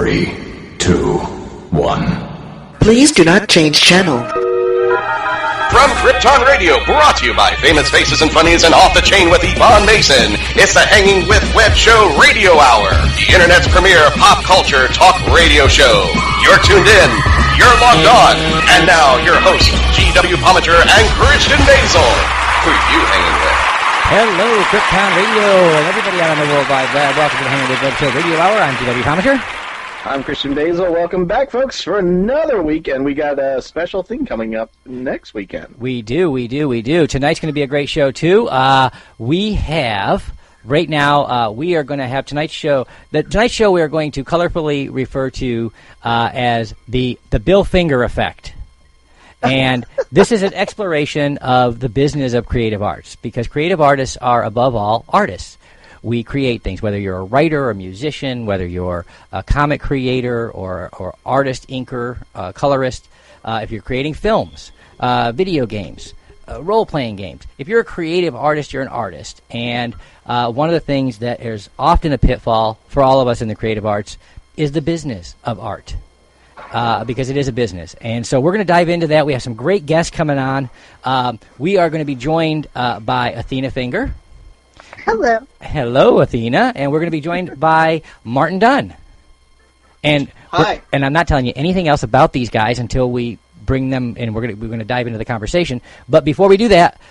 3, 2, 1. Please do not change channel. From Krypton Radio, brought to you by Famous Faces and Funnies and Off the Chain with Yvonne Mason, it's the Hanging with Web Show Radio Hour, the Internet's premier pop culture talk radio show. You're tuned in, you're logged on, and now your hosts, G.W. Pomichter and Christian Basel. Who are you hanging with? Hello, Krypton Radio, and everybody out on the World Wide Web. Welcome to the Hanging with Web Show Radio Hour. I'm G.W. Pomichter. I'm Christian Basel. Welcome back, folks, for another weekend. We got a special thing coming up next weekend. We do. Tonight's going to be a great show, too. We have, right now, we are going to have tonight's show. Tonight's show we are going to colorfully refer to as the Bill Finger effect. And this is an exploration of the business of creative arts, because creative artists are, above all, artists. We create things, whether you're a writer or a musician, whether you're a comic creator or artist, inker, colorist, if you're creating films, video games, role-playing games. If you're a creative artist, you're an artist. And one of the things that is often a pitfall for all of us in the creative arts is the business of art, because it is a business. And so we're going to dive into that. We have some great guests coming on. We are going to be joined by Athena Finger. Hello, Athena, and we're going to be joined by Martin Dunn. And Hi. And I'm not telling you anything else about these guys until we bring them, and we're going to dive into the conversation. But before we do that,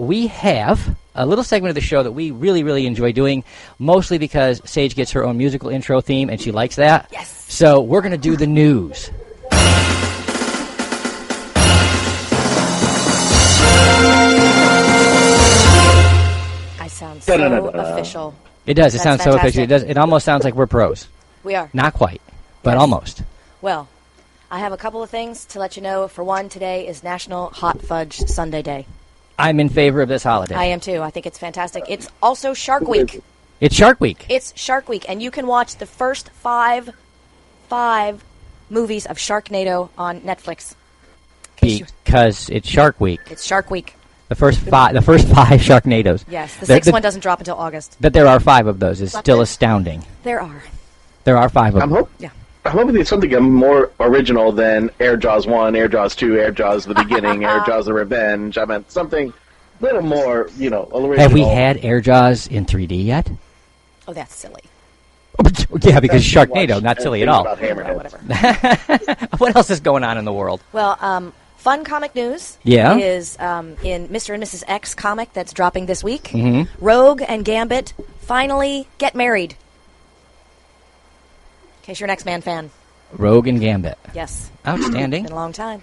we have a little segment of the show that we really, really enjoy doing, mostly because Sage gets her own musical intro theme, and she likes that. Yes. So we're going to do the news. Sounds so official. It does. It sounds fantastic. so official. It does. It almost sounds like we're pros. We are. Not quite, but Yes. almost. Well, I have a couple of things to let you know. For one, today is National Hot Fudge Sundae Day. I'm in favor of this holiday. I am too. I think it's fantastic. It's also Shark Week. It's Shark Week. It's Shark Week, and you can watch the first five movies of Sharknado on Netflix. Because it's Shark Week. It's Shark Week. The first five Sharknadoes. Yes, the sixth one doesn't drop until August. That there are 5 of those is still astounding. There are. There are 5 of them. I'm hoping it's something more original than Air Jaws 1, Air Jaws 2, Air Jaws the Beginning, Air Jaws the Revenge. I meant something a little more, original. Have we had Air Jaws in 3D yet? Oh, that's silly. Yeah, because Sharknado, not silly at all. Whatever. What else is going on in the world? Well, fun comic news is in Mr. and Mrs. X comic that's dropping this week. Mm-hmm. Rogue and Gambit finally get married. In case you're an X-Man fan. Rogue and Gambit. Yes. Outstanding. Been a long time.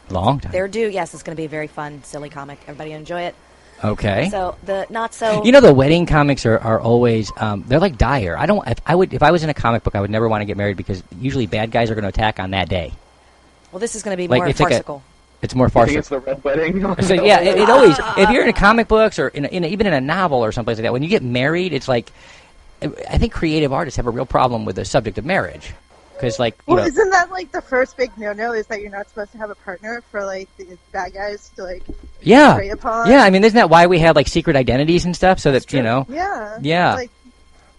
Long time. They're due. Yes, it's going to be a very fun, silly comic. Everybody enjoy it. Okay. So the not so. The wedding comics are always they're like dire. If I was in a comic book, I would never want to get married because usually bad guys are going to attack on that day. Well, this is going to be Like, more it's like farcical. It's more farcical. It's the Red Wedding. So yeah, it always. If you're in a comic books or even in a novel or someplace like that, when you get married, it's like I think creative artists have a real problem with the subject of marriage because, isn't that like the first big no-no? Is that you're not supposed to have a partner for like the bad guys to prey upon? Yeah. I mean, isn't that why we have like secret identities and stuff? So that Yeah.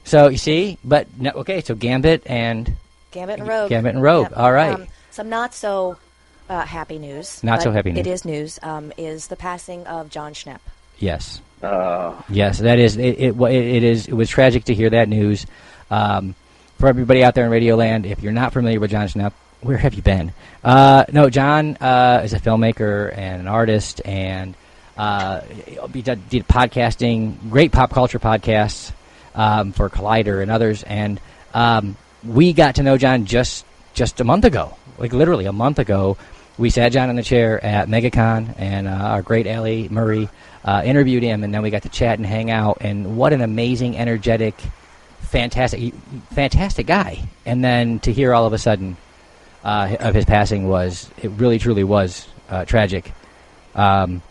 So you see, but no, okay. So Gambit and Rogue. Yep. All right. Some not so. Happy news. Not so happy news. It is news. Is the passing of John Schnepp. Yes. Yes, that is. It was tragic to hear that news. For everybody out there in Radio Land, if you're not familiar with John Schnepp, where have you been? No, John is a filmmaker and an artist, and he did podcasting, great pop culture podcasts for Collider and others. And we got to know John just a month ago, like literally a month ago. We sat John in the chair at MegaCon, and our great Allie Murray interviewed him, and then we got to chat and hang out. And what an amazing, energetic, fantastic guy. And then to hear all of a sudden of his passing it really, truly was tragic. So,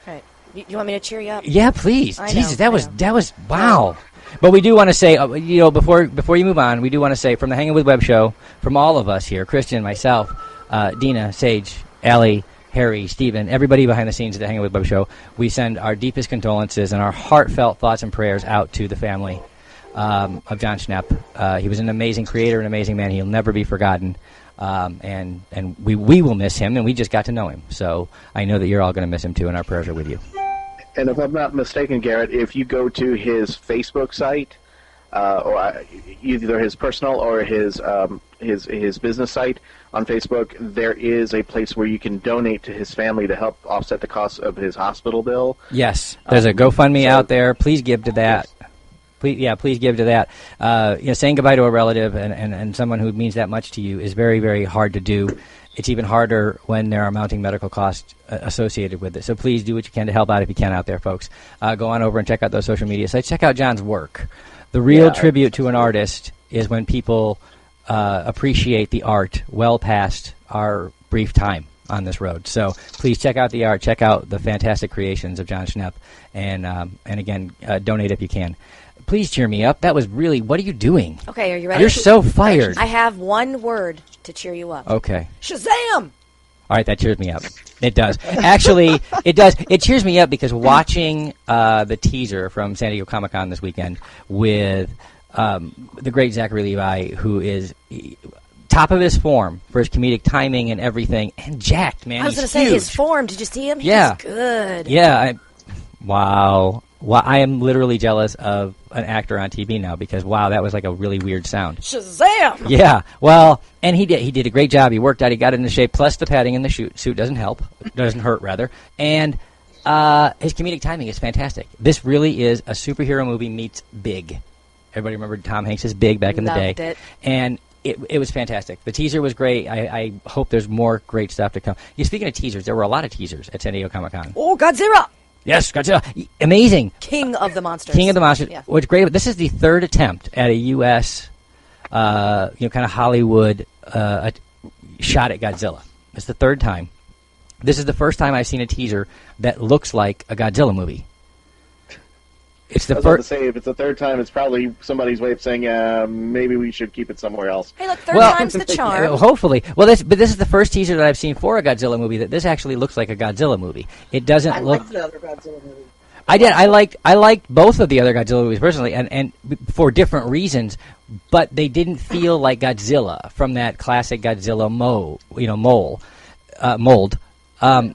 Right. You want me to cheer you up? Yeah, please. I Jesus, know, that was wow. But we do want to say, before you move on, we do want to say from the Hanging with Web show, from all of us here, Christian, myself, Dina, Sage, Allie, Harry, Stephen, everybody behind the scenes at the Hanging with Bub show, we send our deepest condolences and our heartfelt thoughts and prayers out to the family of John Schnepp. He was an amazing creator, an amazing man. He'll never be forgotten. And we will miss him, and we just got to know him. So I know that you're all going to miss him, too, and our prayers are with you. And if I'm not mistaken, Garrett, if you go to his Facebook site, or either his personal or his business site on Facebook, there is a place where you can donate to his family to help offset the cost of his hospital bill. Yes, there's a GoFundMe out there. Please give to that. Please give to that. Saying goodbye to a relative and someone who means that much to you is very, very hard to do. It's even harder when there are mounting medical costs associated with it. So please do what you can to help out if you can out there, folks. Go on over and check out those social media sites. Check out John's work. The real tribute to an artist is when people appreciate the art well past our brief time on this road. So please check out the art, check out the fantastic creations of John Schnepp, and again, donate if you can. Please cheer me up. That was really, what are you doing? Okay, are you ready? You're so fired. I have one word to cheer you up. Okay. Shazam! All right, that cheers me up. It does. Actually, it does. It cheers me up because watching the teaser from San Diego Comic-Con this weekend with the great Zachary Levi, who is top of his form for his comedic timing and everything, and jacked, man. I was going to say, his form. Did you see him? Yeah. He's good. Yeah. Wow. Well, I am literally jealous of an actor on TV now because, wow, that was like a really weird sound. Shazam! Yeah. Well, and he did a great job. He worked out. He got into shape. Plus, the padding in the suit doesn't help. Doesn't hurt, rather. And his comedic timing is fantastic. This really is a superhero movie meets Big. Everybody remember Tom Hanks' Big back in the day. Loved it. And it was fantastic. The teaser was great. I hope there's more great stuff to come. Speaking of teasers, there were a lot of teasers at San Diego Comic-Con. Oh, Godzilla! Yes, Godzilla. Amazing. King of the Monsters. King of the Monsters. Yeah. What's great, this is the third attempt at a U.S., kind of Hollywood shot at Godzilla. It's the third time. This is the first time I've seen a teaser that looks like a Godzilla movie. It's the first. Say, if it's the third time, it's probably somebody's way of saying, maybe we should keep it somewhere else. Hey, look, third time's the charm. Hopefully. Well, but this is the first teaser that I've seen for a Godzilla movie that this actually looks like a Godzilla movie. It doesn't look. I liked the other Godzilla movie. I did. I liked both of the other Godzilla movies personally, and for different reasons. But they didn't feel like Godzilla from that classic Godzilla mold.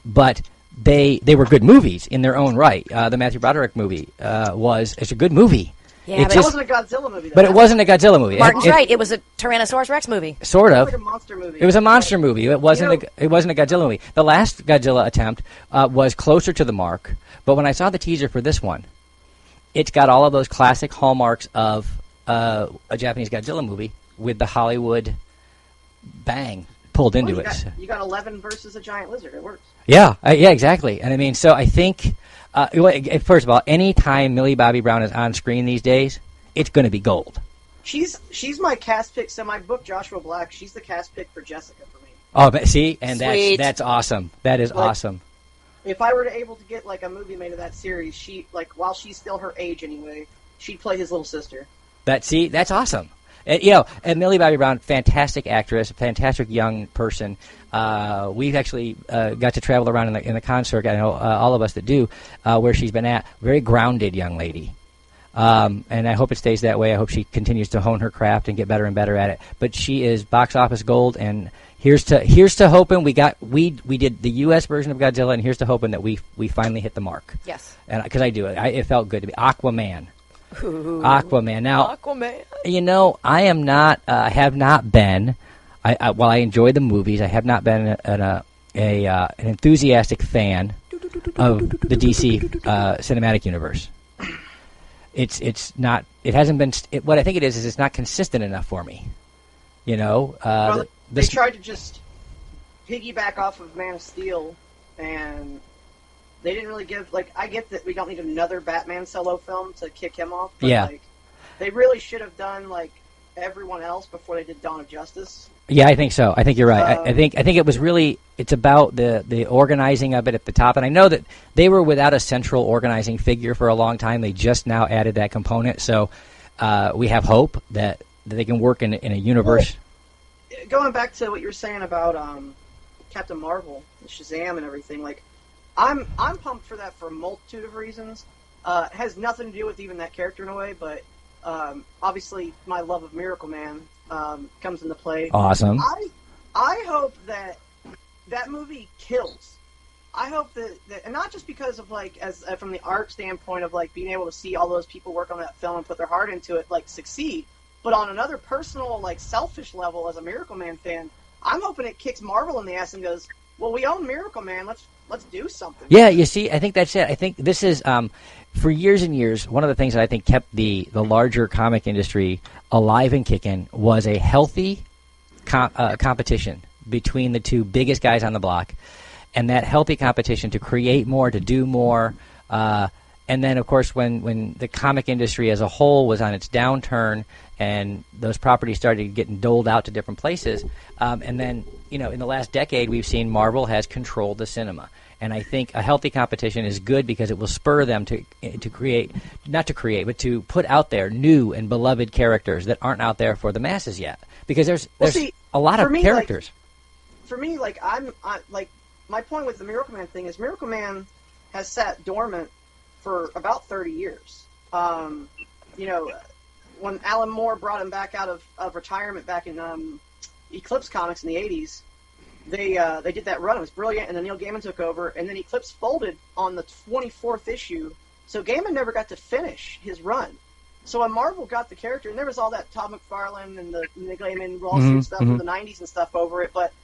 But they were good movies in their own right. The Matthew Broderick movie it's a good movie. Yeah, but it wasn't a Godzilla movie. But it wasn't a Godzilla movie. Martin's right. It was a Tyrannosaurus Rex movie. Sort of. It was like a monster movie. It was a monster movie. It wasn't a Godzilla movie. The last Godzilla attempt was closer to the mark. But when I saw the teaser for this one, it's got all of those classic hallmarks of a Japanese Godzilla movie with the Hollywood bang pulled into it. You got 11 versus a giant lizard. It works. Yeah, exactly. And I mean, so I think, first of all, any time Millie Bobby Brown is on screen these days, it's going to be gold. She's my cast pick. So my book, Joshua Black, she's the cast pick for Jessica for me. Oh, but see, and Sweet. that's awesome. That is awesome. If I were able to get like a movie made of that series, while she's still her age anyway, she'd play his little sister. That's awesome. And, and Millie Bobby Brown, fantastic actress, fantastic young person. We've actually got to travel around in the concert. I know all of us that do, where she's been at. Very grounded young lady. And I hope it stays that way. I hope she continues to hone her craft and get better and better at it. But she is box office gold, and here's to hoping we did the U.S. version of Godzilla, and here's to hoping that we finally hit the mark. Yes. And because I do it, it felt good to be Aquaman. Ooh. Aquaman. Now, Aquaman. I am not. have not been. While I enjoy the movies, I have not been an enthusiastic fan of the DC cinematic universe. It's not. It hasn't been. What I think it is it's not consistent enough for me. They tried to just piggyback off of Man of Steel, and they didn't really give. I get that we don't need another Batman solo film to kick him off. But, yeah. They really should have done everyone else before they did Dawn of Justice. Yeah, I think so. I think you're right. I think it was really. It's about the organizing of it at the top, and I know that they were without a central organizing figure for a long time. They just now added that component, so we have hope that they can work in a universe. Well, going back to what you were saying about Captain Marvel, Shazam, and everything. Like, I'm pumped for that for a multitude of reasons. It has nothing to do with even that character in a way, but obviously my love of Miracle Man comes into play. Awesome. I hope that movie kills. I hope that, and not just because of like as from the art standpoint of like being able to see all those people work on that film and put their heart into it, like succeed, but on another personal, like selfish level as a Miracle Man fan, I'm hoping it kicks Marvel in the ass and goes, well, we own Miracle Man, let's do something. Yeah, you see, I think that's it. I think this is for years and years, one of the things that I think kept the larger comic industry alive and kicking was a healthy competition between the two biggest guys on the block. And that healthy competition to create more, to do more, and then, of course, when the comic industry as a whole was on its downturn and those properties started getting doled out to different places, and then, in the last decade, we've seen Marvel has controlled the cinema. And I think a healthy competition is good because it will spur them to create, not to create, but to put out there new and beloved characters that aren't out there for the masses yet. Because there's a lot of characters. For me, my point with the Miracle Man thing is Miracle Man has sat dormant for about 30 years. When Alan Moore brought him back out of retirement back in Eclipse Comics in the 80s, they did that run. It was brilliant, and then Neil Gaiman took over, and then Eclipse folded on the 24th issue, so Gaiman never got to finish his run. So when Marvel got the character, and there was all that Todd McFarlane and the Gaiman lawsuit stuff in the 90s and stuff over it, but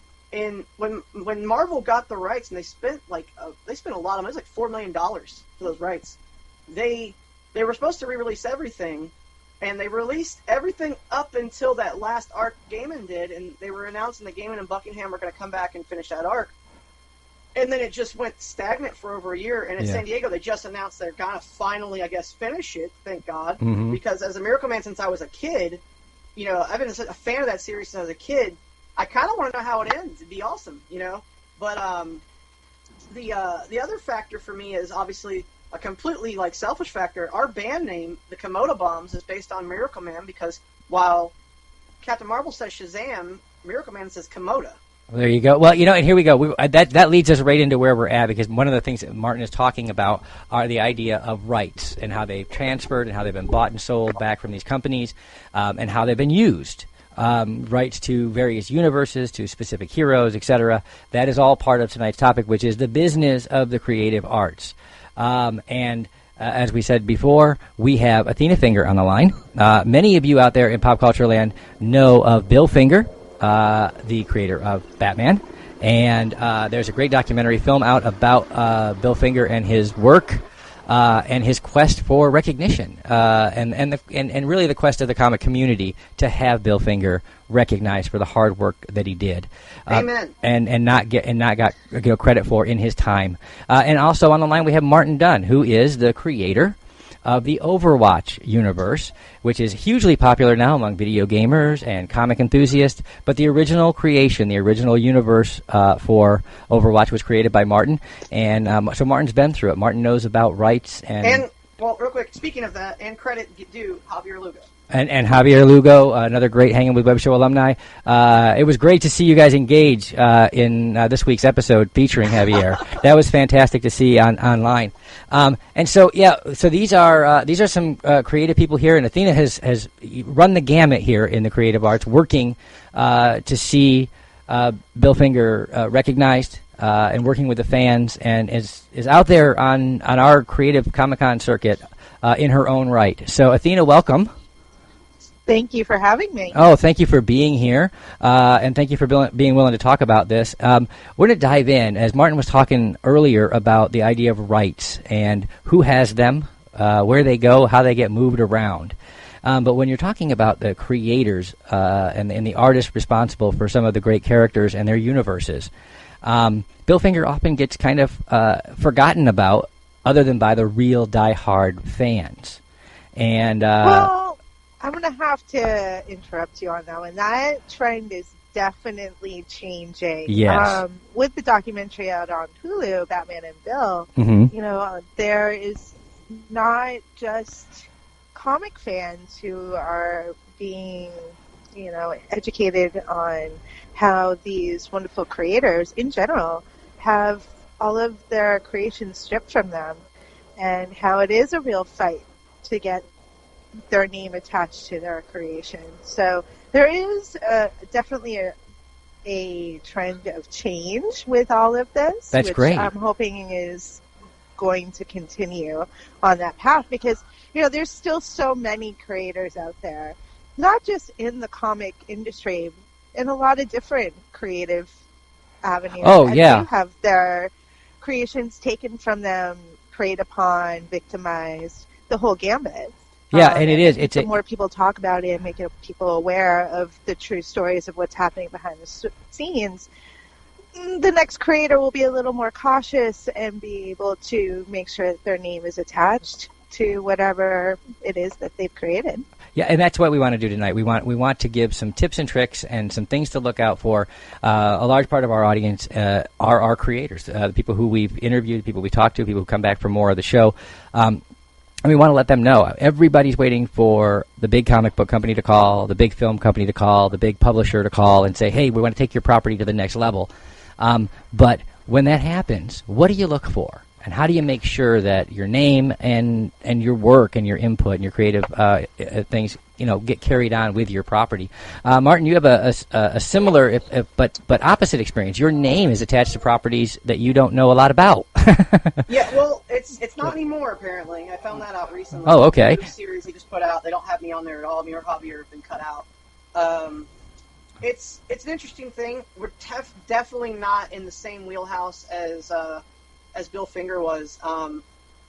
when Marvel got the rights, and they spent a lot of money, it was like $4 million for those rights. They were supposed to re-release everything, and they released everything up until that last arc Gaiman did, and they were announcing that Gaiman and Buckingham were going to come back and finish that arc. And then it just went stagnant for over a year, and in San Diego they just announced they're going to finally, I guess, finish it, thank God, because as a Miracle Man since I was a kid, I've been a fan of that series since I was a kid. I kind of want to know how it ends. It'd be awesome, But the other factor for me is obviously a completely selfish factor. Our band name, the Komodo Bombs, is based on Miracle Man because while Captain Marvel says Shazam, Miracle Man says Komodo. Well, there you go. Well, and here we go. That leads us right into where we're at because one of the things that Martin is talking about are the idea of rights and how they've transferred and how they've been bought and sold back from these companies and how they've been used. Rights to various universes, to specific heroes, etc. That is all part of tonight's topic, which is the business of the creative arts. As we said before, we have Athena Finger on the line. Many of you out there in pop culture land know of Bill Finger, the creator of Batman. And there's a great documentary film out about Bill Finger and his work. And his quest for recognition, and really the quest of the comic community to have Bill Finger recognized for the hard work that he did, Amen. and not got credit for in his time. And also on the line we have Martin Dunn, who is the creator of the Overwatch universe, which is hugely popular now among video gamers and comic enthusiasts. But the original creation, the original universe for Overwatch was created by Martin. And so Martin's been through it. Martin knows about rights. And well, real quick, speaking of that, and credit due Javier Lugo. And Javier Lugo, another great Hanging with Web Show alumni. It was great to see you guys engage in this week's episode featuring Javier. That was fantastic to see online. And so these are some creative people here, and Athena has run the gamut here in the creative arts, working to see Bill Finger recognized and working with the fans, and is out there on our creative Comic-Con circuit in her own right. So Athena, welcome. Thank you for having me. Oh, thank you for being here, and thank you for being willing to talk about this. We're going to dive in, as Martin was talking earlier about the idea of rights and who has them, where they go, how they get moved around. But when you're talking about the creators and the artists responsible for some of the great characters and their universes, Bill Finger often gets kind of forgotten about, other than by the real diehard fans. And I'm going to have to interrupt you on that one. That trend is definitely changing. Yes. With the documentary out on Hulu, Batman and Bill, there is not just comic fans who are being educated on how these wonderful creators in general have all of their creations stripped from them, and how it is a real fight to get their name attached to their creation. So there is definitely a trend of change with all of this. That's which great. I'm hoping is going to continue on that path, because there's still so many creators out there, not just in the comic industry, in a lot of different creative avenues. Oh, yeah. They have their creations taken from them, preyed upon, victimized, the whole gambit. Yeah, and it is. The more people talk about it, making people aware of the true stories of what's happening behind the scenes, the next creator will be a little more cautious and be able to make sure that their name is attached to whatever it is that they've created. Yeah, and that's what we want to do tonight. We want to give some tips and tricks and some things to look out for. A large part of our audience are our creators, the people who we've interviewed, the people we talked to, people who come back for more of the show. And we want to let them know. Everybody's waiting for the big comic book company to call, the big film company to call, the big publisher to call and say, hey, we want to take your property to the next level. But when that happens, what do you look for? And how do you make sure that your name and your work and your input and your creative things, get carried on with your property? Martin, you have a similar but opposite experience. Your name is attached to properties that you don't know a lot about. Yeah, well, it's not anymore, apparently. I found that out recently. Oh, okay. The series they just put out, they don't have me on there at all. Me or Javier have been cut out. It's an interesting thing. We're definitely not in the same wheelhouse as Bill Finger was.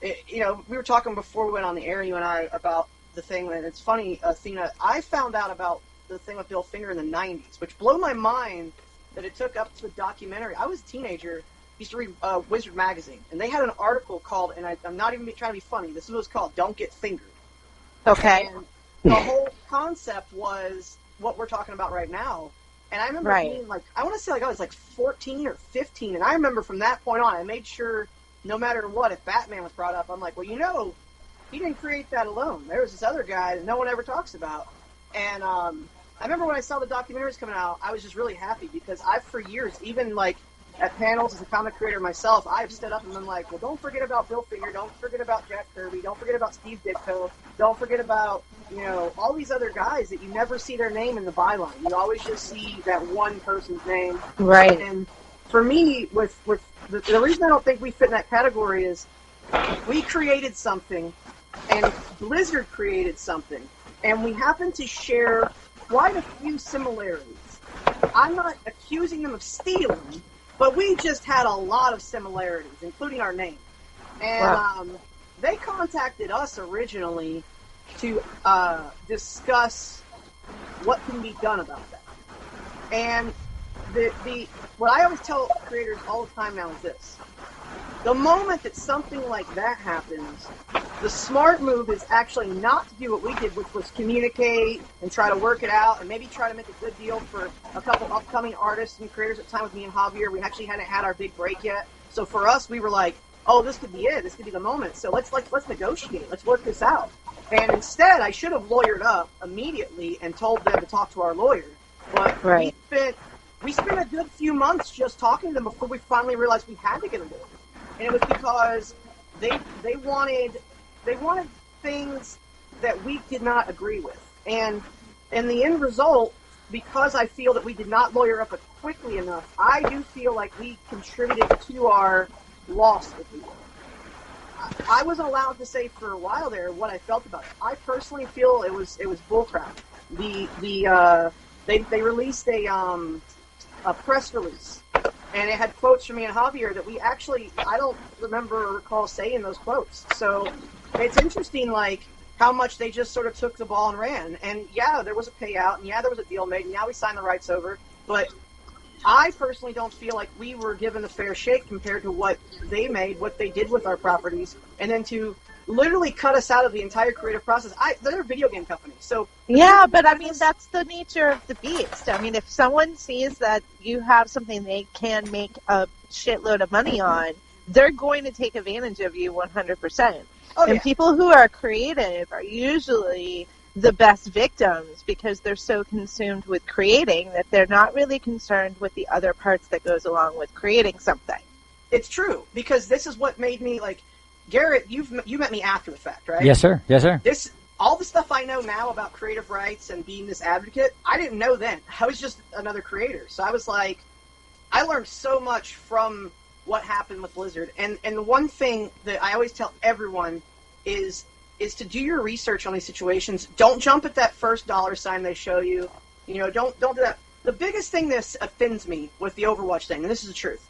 We were talking before we went on the air, you and I, about the thing, and it's funny, Athena, I found out about the thing with Bill Finger in the 90s, which blew my mind that it took up to the documentary. I was a teenager, used to read Wizard magazine, and they had an article called, and I'm not even trying to be funny, this was called Don't Get Fingered. Okay. And the whole concept was what we're talking about right now. And I remember being I want to say I was 14 or 15, and I remember from that point on, I made sure no matter what, if Batman was brought up, I'm like, well, he didn't create that alone. There was this other guy that no one ever talks about. And I remember when I saw the documentaries coming out, I was just really happy because I've for years, even at panels as a comic creator myself, I've stood up and been like, well, don't forget about Bill Finger, don't forget about Jack Kirby, don't forget about Steve Ditko, don't forget about, all these other guys that you never see their name in the byline. You always just see that one person's name. Right. And for me, with the reason I don't think we fit in that category is we created something and Blizzard created something, and we happen to share quite a few similarities. I'm not accusing them of stealing, but we just had a lot of similarities, including our name. And they contacted us originally to discuss what can be done about that. And what I always tell creators all the time now is this. The moment that something like that happens, the smart move is actually not to do what we did, which was communicate and try to work it out and maybe try to make a good deal for a couple upcoming artists and creators at the time with me and Javier. We actually hadn't had our big break yet. So for us, we were like, oh, this could be it. This could be the moment. So let's negotiate. Let's work this out. And instead, I should have lawyered up immediately and told them to talk to our lawyer. But we spent a good few months just talking to them before we finally realized we had to get a lawyer. And it was because they wanted things that we did not agree with. And in the end result, because I feel that we did not lawyer up it quickly enough, I do feel like we contributed to our loss, if you will. I wasn't allowed to say for a while there what I felt about it. I personally feel it was bullcrap. They released a press release, and it had quotes from me and Javier that we actually, I don't remember or recall saying those quotes. So it's interesting, how much they just sort of took the ball and ran. And yeah, there was a payout, and yeah, there was a deal made, and yeah, we signed the rights over. But I personally don't feel like we were given a fair shake compared to what they made, what they did with our properties, and then to literally cut us out of the entire creative process. They're a video game company, so... Yeah, but that's the nature of the beast. If someone sees that you have something they can make a shitload of money on, they're going to take advantage of you 100%. Oh, and people who are creative are usually the best victims because they're so consumed with creating that they're not really concerned with the other parts that goes along with creating something. It's true, because this is what made me, like, Garrett, you met me after the fact, right? Yes, sir. Yes, sir. All the stuff I know now about creative rights and being this advocate, I didn't know then. I was just another creator. So I was like, I learned so much from what happened with Blizzard. And the one thing that I always tell everyone is to do your research on these situations. Don't jump at that first $sign they show you. You know, don't do that. The biggest thing that offends me with the Overwatch thing, and this is the truth,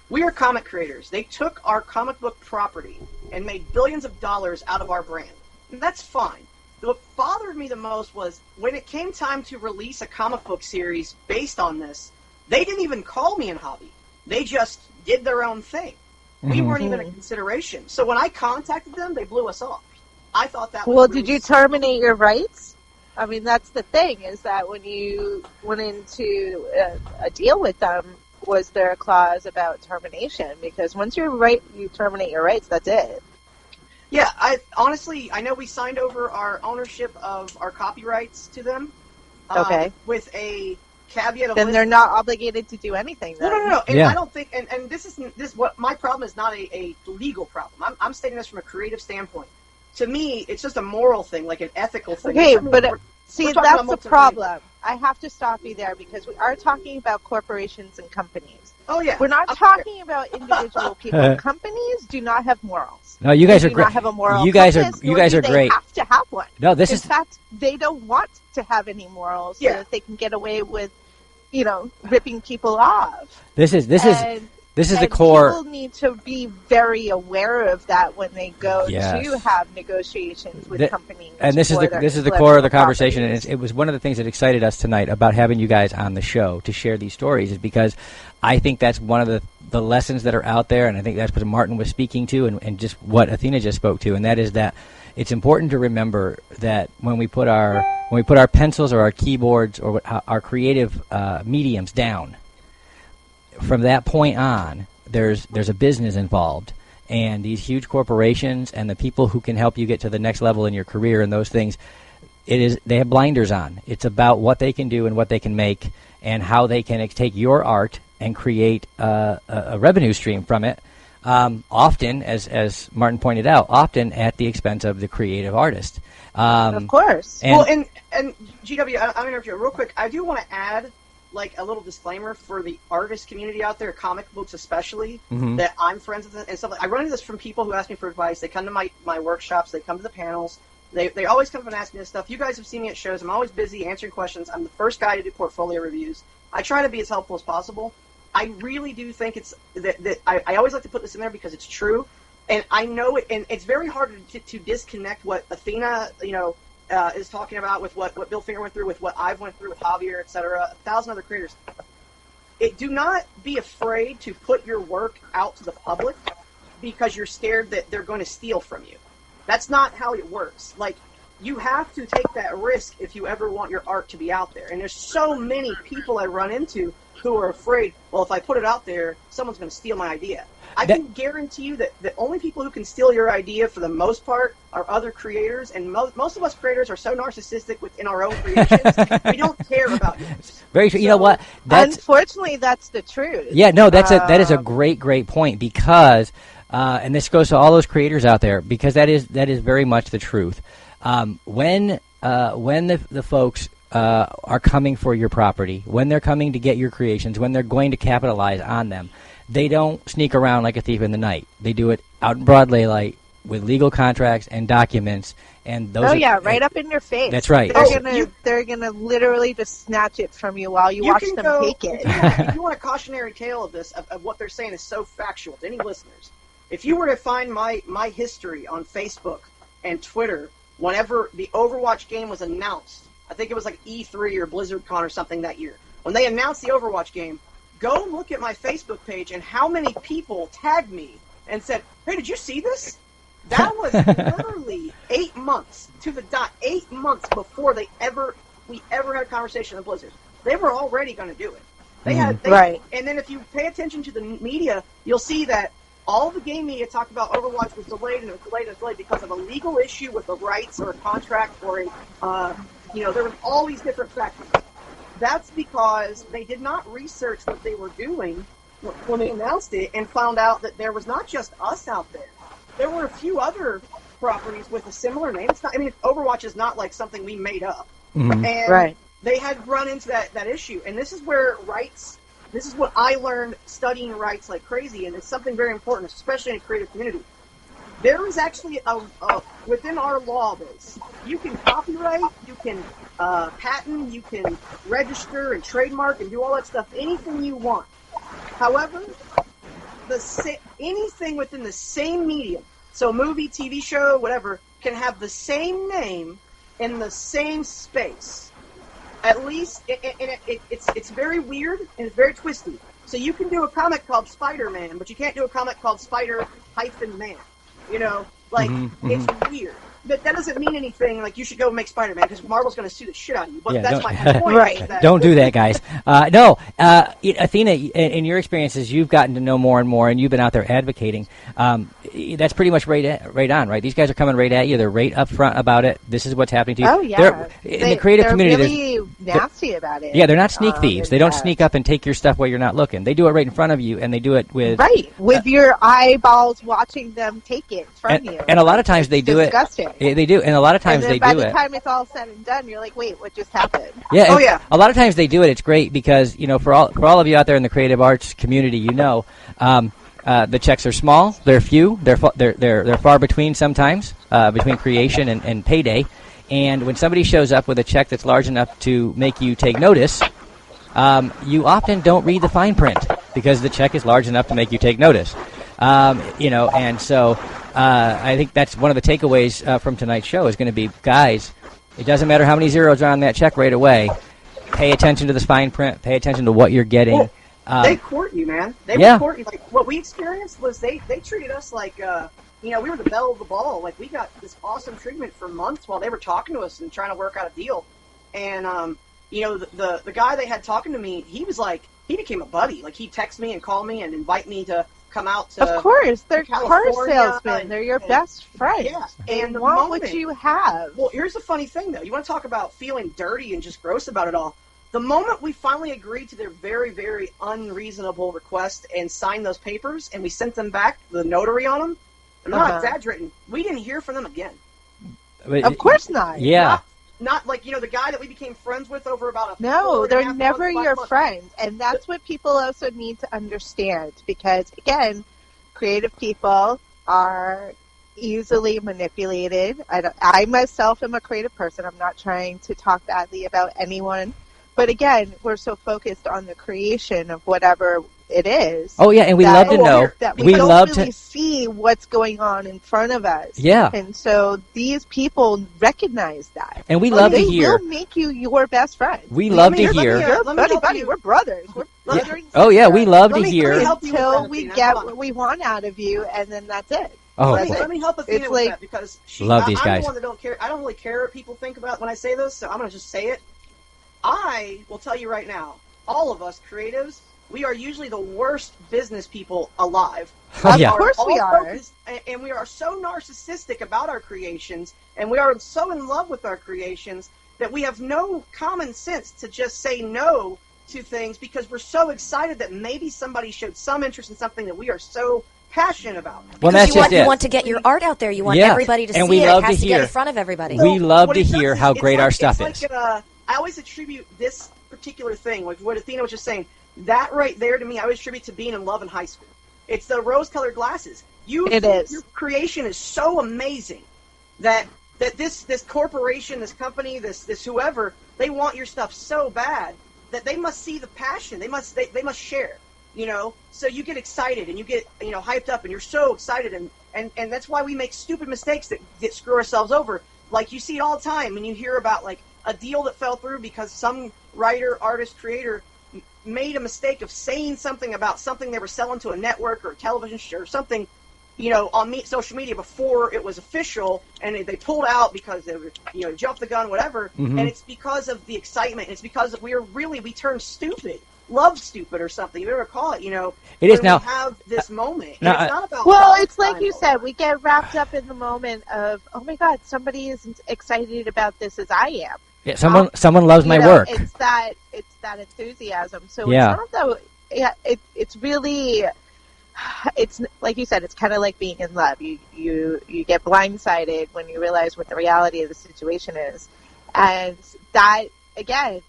we are comic creators. They took our comic book property and made billions of dollars out of our brand. And that's fine. What bothered me the most was when it came time to release a comic book series based on this, they didn't even call me in hobby. They just did their own thing. We weren't even a consideration. So when I contacted them, they blew us off. I thought that was did you terminate your rights? I mean, that's the thing, is that when you went into a deal with them, was there a clause about termination? Because once you terminate your rights, that's it. Yeah, I know we signed over our ownership of our copyrights to them. Okay. With a caveat of then they're not obligated to do anything. Then. No. And I don't think, and this what my problem is not a legal problem. I'm stating this from a creative standpoint. To me, it's just a moral thing, like an ethical thing. Okay, but see, that's the problem. I have to stop you there because we are talking about corporations and companies. Oh, yeah. We're not talking about individual people. Companies do not have morals. No, you guys are great. Not have a moral you guys compass, are great. They have to have one. No, in fact, they don't want to have any morals so that they can get away with, ripping people off. This is the core. People need to be very aware of that when they go to have negotiations with companies. And this is the core of the conversation. And it was one of the things that excited us tonight about having you guys on the show to share these stories, is because I think that's one of the lessons that are out there, and I think that's what Martin was speaking to, and just what Athena just spoke to, and that is that it's important to remember that when we put our pencils or our keyboards or our creative mediums down, from that point on, there's a business involved, and these huge corporations and the people who can help you get to the next level in your career and those things, they have blinders on. It's about what they can do and what they can make and how they can take your art and create a revenue stream from it. Often, as Martin pointed out, often at the expense of the creative artist. Of course. And GW, I'm interrupt you real quick. I do want to add, like, a little disclaimer for the artist community out there, comic books especially, that I'm friends with and stuff. I run into this from people who ask me for advice. They come to my workshops. They come to the panels. They always come up and ask me this stuff. You guys have seen me at shows. I'm always busy answering questions. I'm the first guy to do portfolio reviews. I try to be as helpful as possible. I really do think it's that I always like to put this in there because it's true, and I know it. And it's very hard to disconnect what Athena, is talking about with what Bill Finger went through, with what I've went through with Javier, etc., 1,000 other creators. Do not be afraid to put your work out to the public because you're scared that they're going to steal from you. That's not how it works. Like, you have to take that risk if you ever want your art to be out there. And there's so many people I run into who are afraid, well, if I put it out there, someone's going to steal my idea. I can guarantee you that the only people who can steal your idea for the most part are other creators, and most of us creators are so narcissistic within our own creations, we don't care about yours. Very true. So, you know what? Unfortunately, that's the truth. Yeah, no, that is a great point, because, and this goes to all those creators out there, because that is very much the truth. When the folks are coming for your property, when they're coming to get your creations, when they're going to capitalize on them, they don't sneak around like a thief in the night. They do it out in broad daylight with legal contracts and documents, and those. Right up in your face. That's right. They're gonna literally just snatch it from you while you watch them take it. If you want a cautionary tale of this, of what they're saying is so factual to any listeners, if you were to find my history on Facebook and Twitter, whenever the Overwatch game was announced, I think it was like E3 or BlizzardCon or something that year, when they announced the Overwatch game, go look at my Facebook page and how many people tagged me and said, hey, did you see this? That was literally 8 months to the dot, 8 months before we ever had a conversation with Blizzard. They were already going to do it. They had, right. And then if you pay attention to the media, you'll see that all the game media talked about Overwatch was delayed and it was delayed and it was delayed because of a legal issue with the rights or a contract or there were all these different factors. That's because they did not research what they were doing when they announced it and found out that there was not just us out there. There were a few other properties with a similar name. Overwatch is not like something we made up. Mm-hmm. And they had run into that issue. And this is where rights, this is what I learned studying rights like crazy, and it's something very important, especially in a creative community. There is actually within our law base, you can copyright, you can patent, you can register and trademark and do all that stuff, anything you want. However, anything within the same medium, so movie, TV show, whatever, can have the same name in the same space. At least, it's very weird and it's very twisty. So you can do a comic called Spider-Man, but you can't do a comic called Spider-Man. It's weird. But that doesn't mean anything, like you should go make Spider-Man, because Marvel's going to sue the shit out of you. But that's my point. Right. Don't do that, guys. Athena, in your experiences, you've gotten to know more and more, and you've been out there advocating. That's pretty much right on, right? These guys are coming right at you. They're right up front about it. This is what's happening to you. Oh, yeah. In the creative community, they're really nasty about it. Yeah, they're not sneak thieves. They don't sneak up and take your stuff while you're not looking. They do it right in front of you, and they do it with... Right, with your eyeballs watching them take it from you. And a lot of times they do it... Disgusting. They do, and a lot of times they do it. By the time it's all said and done, you're like, wait, what just happened? Yeah. A lot of times they do it. It's great because, for all of you out there in the creative arts community, the checks are small, they're few, they're far between sometimes, between creation and payday. And when somebody shows up with a check that's large enough to make you take notice, you often don't read the fine print because the check is large enough to make you take notice. And so I think that's one of the takeaways from tonight's show is going to be, guys, it doesn't matter how many zeros are on that check right away. Pay attention to the fine print. Pay attention to what you're getting. They court you, man. They would court you. Like, what we experienced was they treated us like, we were the belle of the ball. Like, we got this awesome treatment for months while they were talking to us and trying to work out a deal. And, the guy they had talking to me, he was like, he became a buddy. Like, he'd text me and call me and invite me to come out to Of course, they're car California salesmen. They're your best friends. Yeah, and want what you have. Well, here's the funny thing, though. You want to talk about feeling dirty and just gross about it all. The moment we finally agreed to their very, very unreasonable request and signed those papers, and we sent them back, the notary on them, I'm not exaggerating, we didn't hear from them again. Of course not. Yeah. Not like, the guy that we became friends with over about No, they're never your friend. And that's what people also need to understand. Because, again, creative people are easily manipulated. I myself am a creative person. I'm not trying to talk badly about anyone. But, again, we're so focused on the creation of whatever it is. Oh, yeah, and we love to know. That we don't really see what's going on in front of us. Yeah. And so these people recognize that. And we love to hear. They will make you your best friend. We love to hear. Buddy, we're brothers. We love to hear. Until we get what we want out of you, and then that's it. Oh, let me help Athena with that, because love these guys. I'm the one that don't care. I don't really care what people think about when I say this, so I'm going to just say it. I will tell you right now, all of us creatives, we are usually the worst business people alive. Of course we are. And we are so narcissistic about our creations, and we are so in love with our creations, that we have no common sense to just say no to things because we're so excited that maybe somebody showed some interest in something that we are so passionate about. Well, because you want to get your art out there. You want everybody to see it. It has to get in front of everybody. We love to hear how great our stuff is. I always attribute this particular thing, like what Athena was just saying, that right there to me, I always attribute to being in love in high school. It's the rose-colored glasses. It is. Your creation is so amazing that this corporation, this company, this whoever, they want your stuff so bad that they must see the passion. They must share, So you get excited and you get, hyped up and you're so excited and that's why we make stupid mistakes that screw ourselves over. Like you see it all the time when you hear about like a deal that fell through because some writer, artist, creator made a mistake of saying something about something they were selling to a network or a television show or something, on social media before it was official, and they pulled out because they were, jumped the gun, whatever. Mm-hmm. And it's because of the excitement. It's because we turned stupid. love stupid or something. You ever call it, It is now. We have this moment. Now, it's not about. Well, it's like you said. We get wrapped up in the moment of, oh my God, somebody is excited about this as I am. Yeah, someone loves my work. It's that enthusiasm. So yeah. It's not it's really. It's like you said. It's kind of like being in love. You get blindsided when you realize what the reality of the situation is, and that again.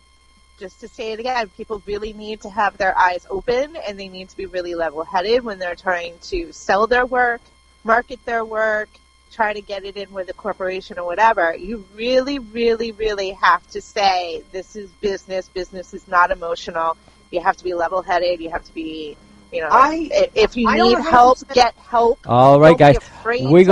Just to say it again, people really need to have their eyes open, and they need to be really level-headed when they're trying to sell their work, market their work, try to get it in with a corporation or whatever. You really, really, really have to say, this is business. Business is not emotional. You have to be level-headed. You have to be, if you need help, get help. All right, guys. We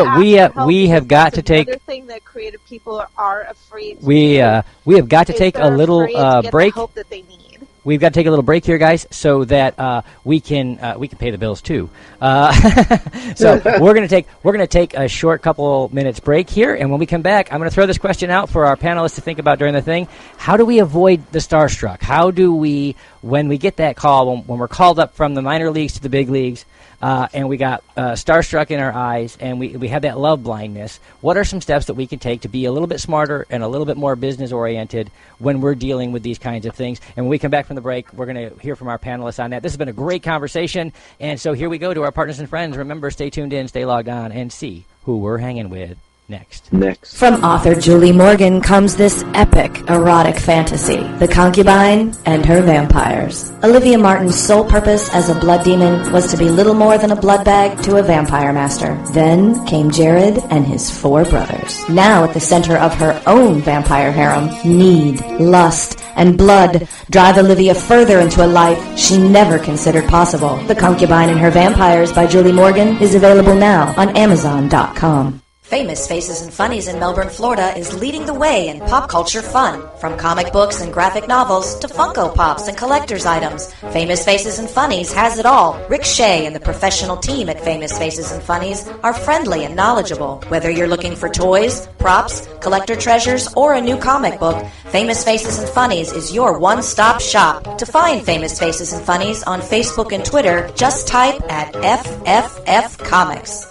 have got to take. Another thing that creative people are afraid to we have got to take a little break. The help that they need. We've got to take a little break here, guys, so that we can pay the bills too. So we're gonna take a short couple minutes break here, and when we come back, I'm gonna throw this question out for our panelists to think about during the thing. How do we avoid the starstruck? How do we, when we get that call, when we're called up from the minor leagues to the big leagues, and we got starstruck in our eyes, and we have that love blindness, what are some steps that we can take to be a little bit smarter and a little bit more business-oriented when we're dealing with these kinds of things? And when we come back from the break, we're going to hear from our panelists on that. This has been a great conversation, and so here we go to our partners and friends. Remember, stay tuned in, stay logged on, and see who we're hanging with next. From author Julie Morgan comes this epic erotic fantasy, The Concubine and Her Vampires. Olivia Martin's sole purpose as a blood demon was to be little more than a blood bag to a vampire master. Then came Jared and his 4 brothers. Now at the center of her own vampire harem, need, lust, and blood drive Olivia further into a life she never considered possible. The Concubine and Her Vampires by Julie Morgan is available now on Amazon.com. Famous Faces and Funnies in Melbourne, Florida is leading the way in pop culture fun. From comic books and graphic novels to Funko Pops and collector's items, Famous Faces and Funnies has it all. Rick Shea and the professional team at Famous Faces and Funnies are friendly and knowledgeable. Whether you're looking for toys, props, collector treasures, or a new comic book, Famous Faces and Funnies is your one-stop shop. To find Famous Faces and Funnies on Facebook and Twitter, just type at FFF Comics.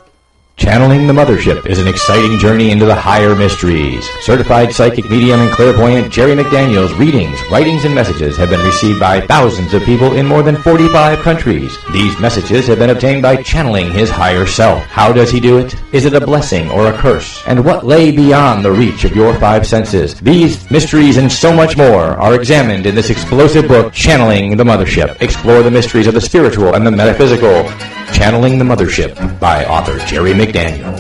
Channeling the Mothership is an exciting journey into the higher mysteries. Certified psychic medium and clairvoyant Jerry McDaniel's readings, writings, and messages have been received by thousands of people in more than 45 countries. These messages have been obtained by channeling his higher self. How does he do it? Is it a blessing or a curse? And what lay beyond the reach of your 5 senses? These mysteries and so much more are examined in this explosive book, Channeling the Mothership. Explore the mysteries of the spiritual and the metaphysical. Channeling the Mothership by author Jerry McDaniel.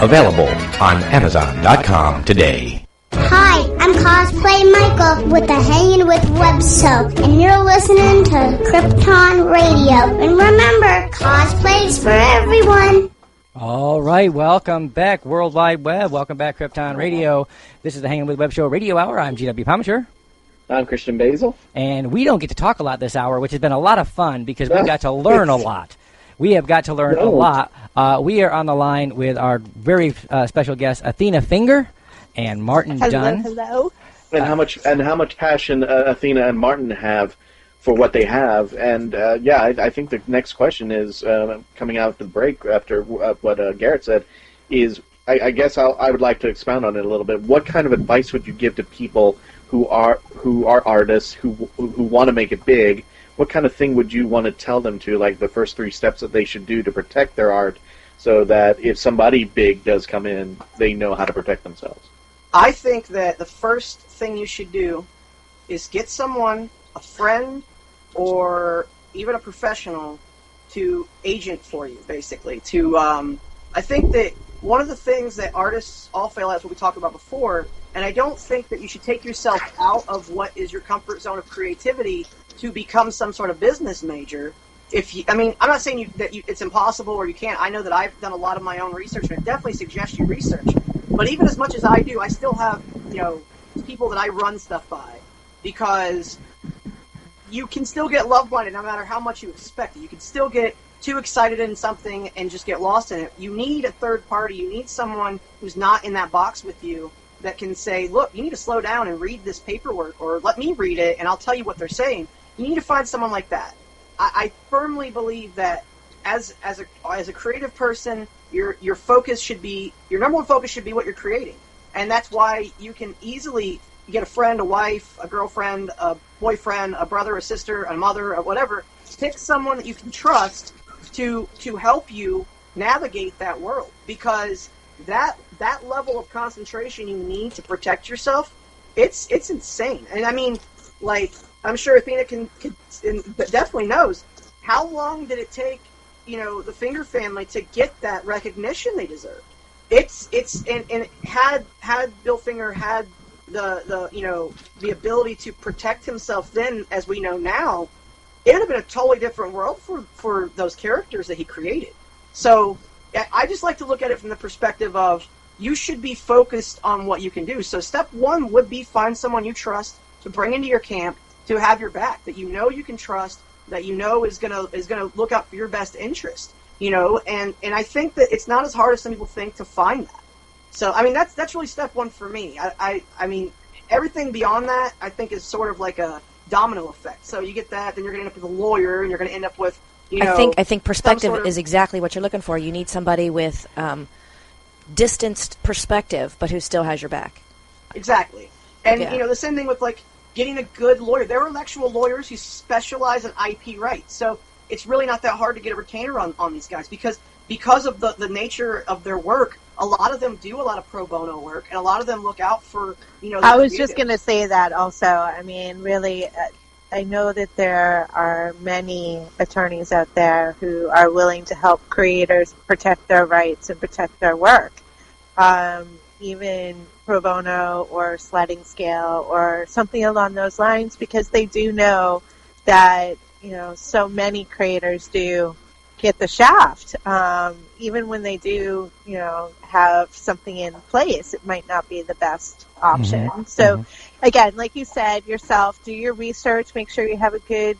Available on Amazon.com today. Hi, I'm Cosplay Michael with the Hanging with Web Show, and you're listening to Krypton Radio. And remember, cosplay's for everyone. All right, welcome back, World Wide Web. Welcome back, Krypton Radio. This is the Hanging with Web Show Radio Hour. I'm GW Pomichter. I'm Christian Basel. And we don't get to talk a lot this hour, which has been a lot of fun because we've got to learn a lot. We have got to learn a lot. We are on the line with our very special guests, Athena Finger and Martin Dunn. Hello. And how much passion Athena and Martin have for what they have. And I think the next question is coming out the break after what Garrett said is I guess I would like to expound on it a little bit. What kind of advice would you give to people who are artists who want to make it big? What kind of thing would you want to tell them to, like the first 3 steps that they should do to protect their art so that if somebody big does come in, they know how to protect themselves? I think that the first thing you should do is get someone, a friend, or even a professional to agent for you, basically. I think that one of the things that artists all fail at is what we talked about before, and I don't think that you should take yourself out of what is your comfort zone of creativity to become some sort of business major. I'm not saying it's impossible or you can't. I know that I've done a lot of my own research, and I definitely suggest you research. But even as much as I do, I still have, people that I run stuff by, because you can still get love blinded no matter how much you expect it. You can still get too excited in something and just get lost in it. You need a third party. You need someone who's not in that box with you that can say, look, you need to slow down and read this paperwork, or let me read it and I'll tell you what they're saying. You need to find someone like that. I firmly believe that as a creative person, your focus should be, your number one focus should be what you're creating. And that's why you can easily get a friend, a wife, a girlfriend, a boyfriend, a brother, a sister, a mother, or whatever. Pick someone that you can trust to help you navigate that world, because that level of concentration you need to protect yourself, it's insane. And I mean, like, I'm sure Athena can definitely knows, how long did it take, the Finger family to get that recognition they deserve? And had Bill Finger had the ability to protect himself then, as we know now, it would have been a totally different world for those characters that he created. So I just like to look at it from the perspective of, you should be focused on what you can do. So step one would be find someone you trust to bring into your camp, to have your back, that you can trust, that is gonna look out for your best interest. And I think that it's not as hard as some people think to find that. So I mean, that's really step one for me. I mean, everything beyond that, I think, is sort of like a domino effect. So you get that, then you're going to end up with a lawyer, and you're going to end up with, I think perspective is exactly what you're looking for. You need somebody with distanced perspective, but who still has your back. Exactly. And, the same thing with, like, getting a good lawyer. There are actual lawyers who specialize in IP rights. So it's really not that hard to get a retainer on these guys, because of the nature of their work. A lot of them do a lot of pro bono work, and a lot of them look out for, I was just going to say that also. I mean, really, I know that there are many attorneys out there who are willing to help creators protect their rights and protect their work. Even pro bono or sliding scale or something along those lines, because they do know that, so many creators do get the shaft. Even when they do, have something in place, it might not be the best option. Mm-hmm. So, again, like you said yourself, do your research, make sure you have a good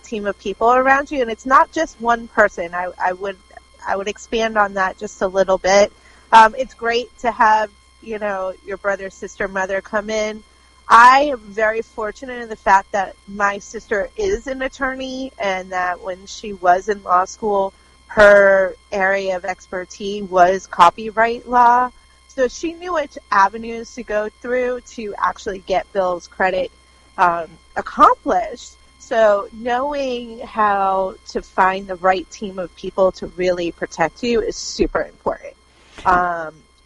team of people around you, and it's not just one person. I would expand on that just a little bit. It's great to have, your brother, sister, mother come in. I am very fortunate in the fact that my sister is an attorney, and that when she was in law school, her area of expertise was copyright law. So she knew which avenues to go through to actually get Bill's credit accomplished. So knowing how to find the right team of people to really protect you is super important.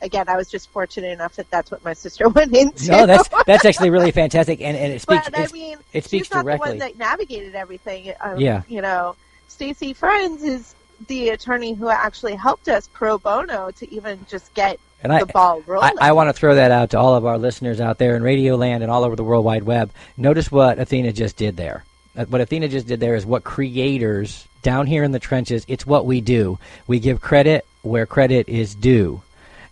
Again, I was just fortunate enough that that's what my sister went into. No, that's actually really fantastic, and it speaks. But I mean, it speaks she's not directly. the one that navigated everything. Yeah. Stacey Friends is the attorney who actually helped us pro bono to even just get the ball rolling. I want to throw that out to all of our listeners out there in Radio Land and all over the World Wide Web. Notice what Athena just did there. What Athena just did there is what creators down here in the trenches, it's what we do. We give credit where credit is due.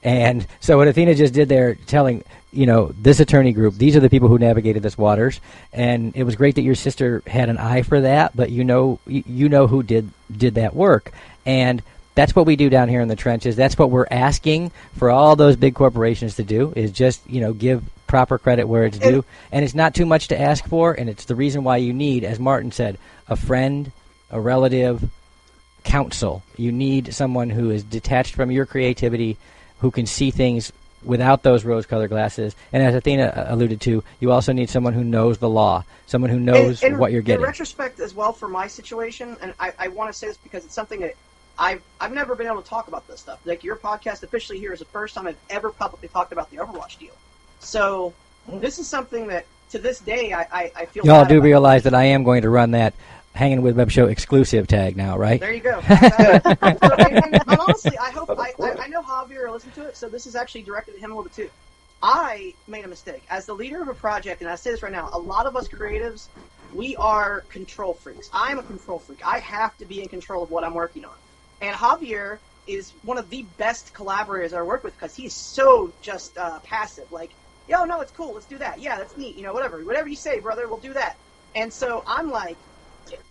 And so what Athena just did there, telling, this attorney group, these are the people who navigated this waters. And it was great that your sister had an eye for that, but you know who did that work. And that's what we do down here in the trenches. That's what we're asking for all those big corporations to do, is just, give proper credit where it's due. And it's not too much to ask for, and it's the reason why you need, as Martin said, a friend, a relative, counsel. You need someone who is detached from your creativity, who can see things without those rose-colored glasses. And as Athena alluded to, you also need someone who knows the law, someone who knows what you're getting. In retrospect as well, for my situation, and I want to say this because it's something that I've never been able to talk about this stuff. Like, your podcast officially here is the first time I've ever publicly talked about the Overwatch deal. So this is something that, to this day, I feel y'all do realize that I am going to run that Hanging With Web Show exclusive tag now, right? There you go. and honestly, I hope I know Javier will listen to it, so this is actually directed at him a little bit too. I made a mistake as the leader of a project, and I say this right now. A lot of us creatives, we are control freaks. I'm a control freak. I have to be in control of what I'm working on. And Javier is one of the best collaborators I work with, because he's so just passive. Like, yo, no, it's cool. Let's do that. Yeah, that's neat. Whatever you say, brother, we'll do that. And so I'm like,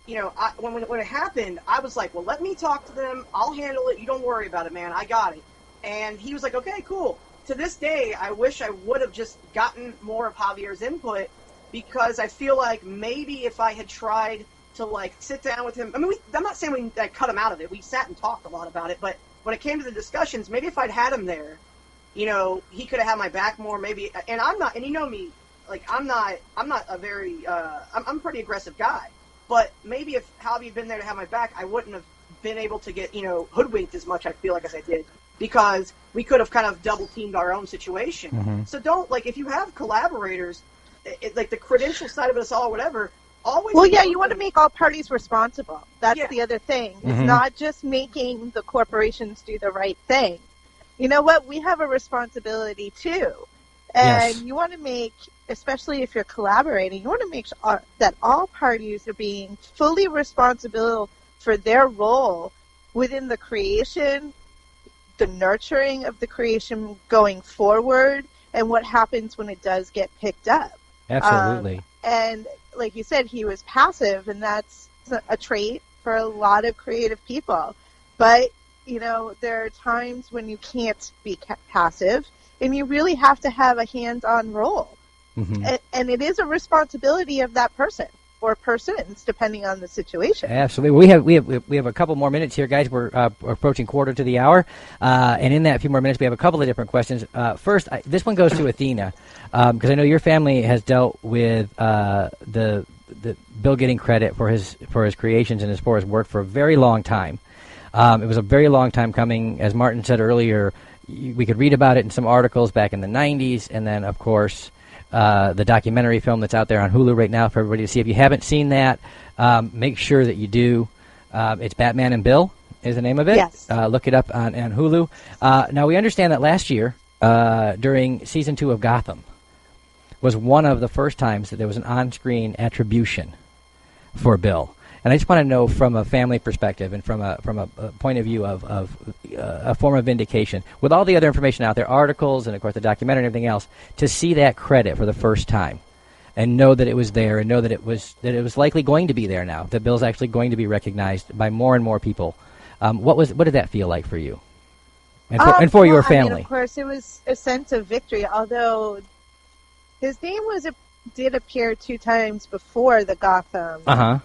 when it happened, I was like, well, let me talk to them. I'll handle it. You don't worry about it, man. I got it. And he was like, okay, cool. To this day, I wish I would have just gotten more of Javier's input because I feel like maybe if I had tried to like sit down with him, I mean, I'm not saying we cut him out of it. We sat and talked a lot about it, but when it came to the discussions, maybe if I'd had him there, you know, he could have had my back more. Maybe, and I'm not, and you know me, like I'm not a very, I'm a pretty aggressive guy. But maybe if Javi had been there to have my back, I wouldn't have been able to get, you know, hoodwinked as much, I feel like, as I did, because we could have kind of double teamed our own situation. Mm-hmm. So don't, like, if you have collaborators, like the credential side of us all, whatever, always. Well, yeah, you want to make all parties responsible. That's Yeah. the other thing. Mm-hmm. It's not just making the corporations do the right thing. You know what? We have a responsibility too. And Yes. you want to make, especially if you're collaborating, you want to make sure that all parties are being fully responsible for their role within the creation, the nurturing of the creation going forward, and what happens when it does get picked up. Absolutely. And like you said, he was passive, and that's a trait for a lot of creative people. But, you know, there are times when you can't be passive, and you really have to have a hands-on role. Mm-hmm. And it is a responsibility of that person or persons, depending on the situation. Absolutely. We have a couple more minutes here, guys. We're approaching quarter to the hour, and in that few more minutes, we have a couple of different questions. First, this one goes to Athena, because I know your family has dealt with the Bill getting credit for his creations and for his work for a very long time. It was a very long time coming. As Martin said earlier, we could read about it in some articles back in the 90s, and then, of course, the documentary film that's out there on Hulu right now for everybody to see. If you haven't seen that, make sure that you do. It's Batman and Bill is the name of it. Yes. Look it up on Hulu. Now, we understand that last year, during Season 2 of Gotham, was one of the first times that there was an on-screen attribution for Bill. And I just want to know, from a family perspective and from a point of view of a form of vindication, with all the other information out there, articles and of course the documentary and everything else, to see that credit for the first time, and know that it was there, and know that it was likely going to be there now, that Bill's actually going to be recognized by more and more people. What did that feel like for you, and for your family? I mean, of course, it was a sense of victory. Although his name did appear 2 times before the Gotham.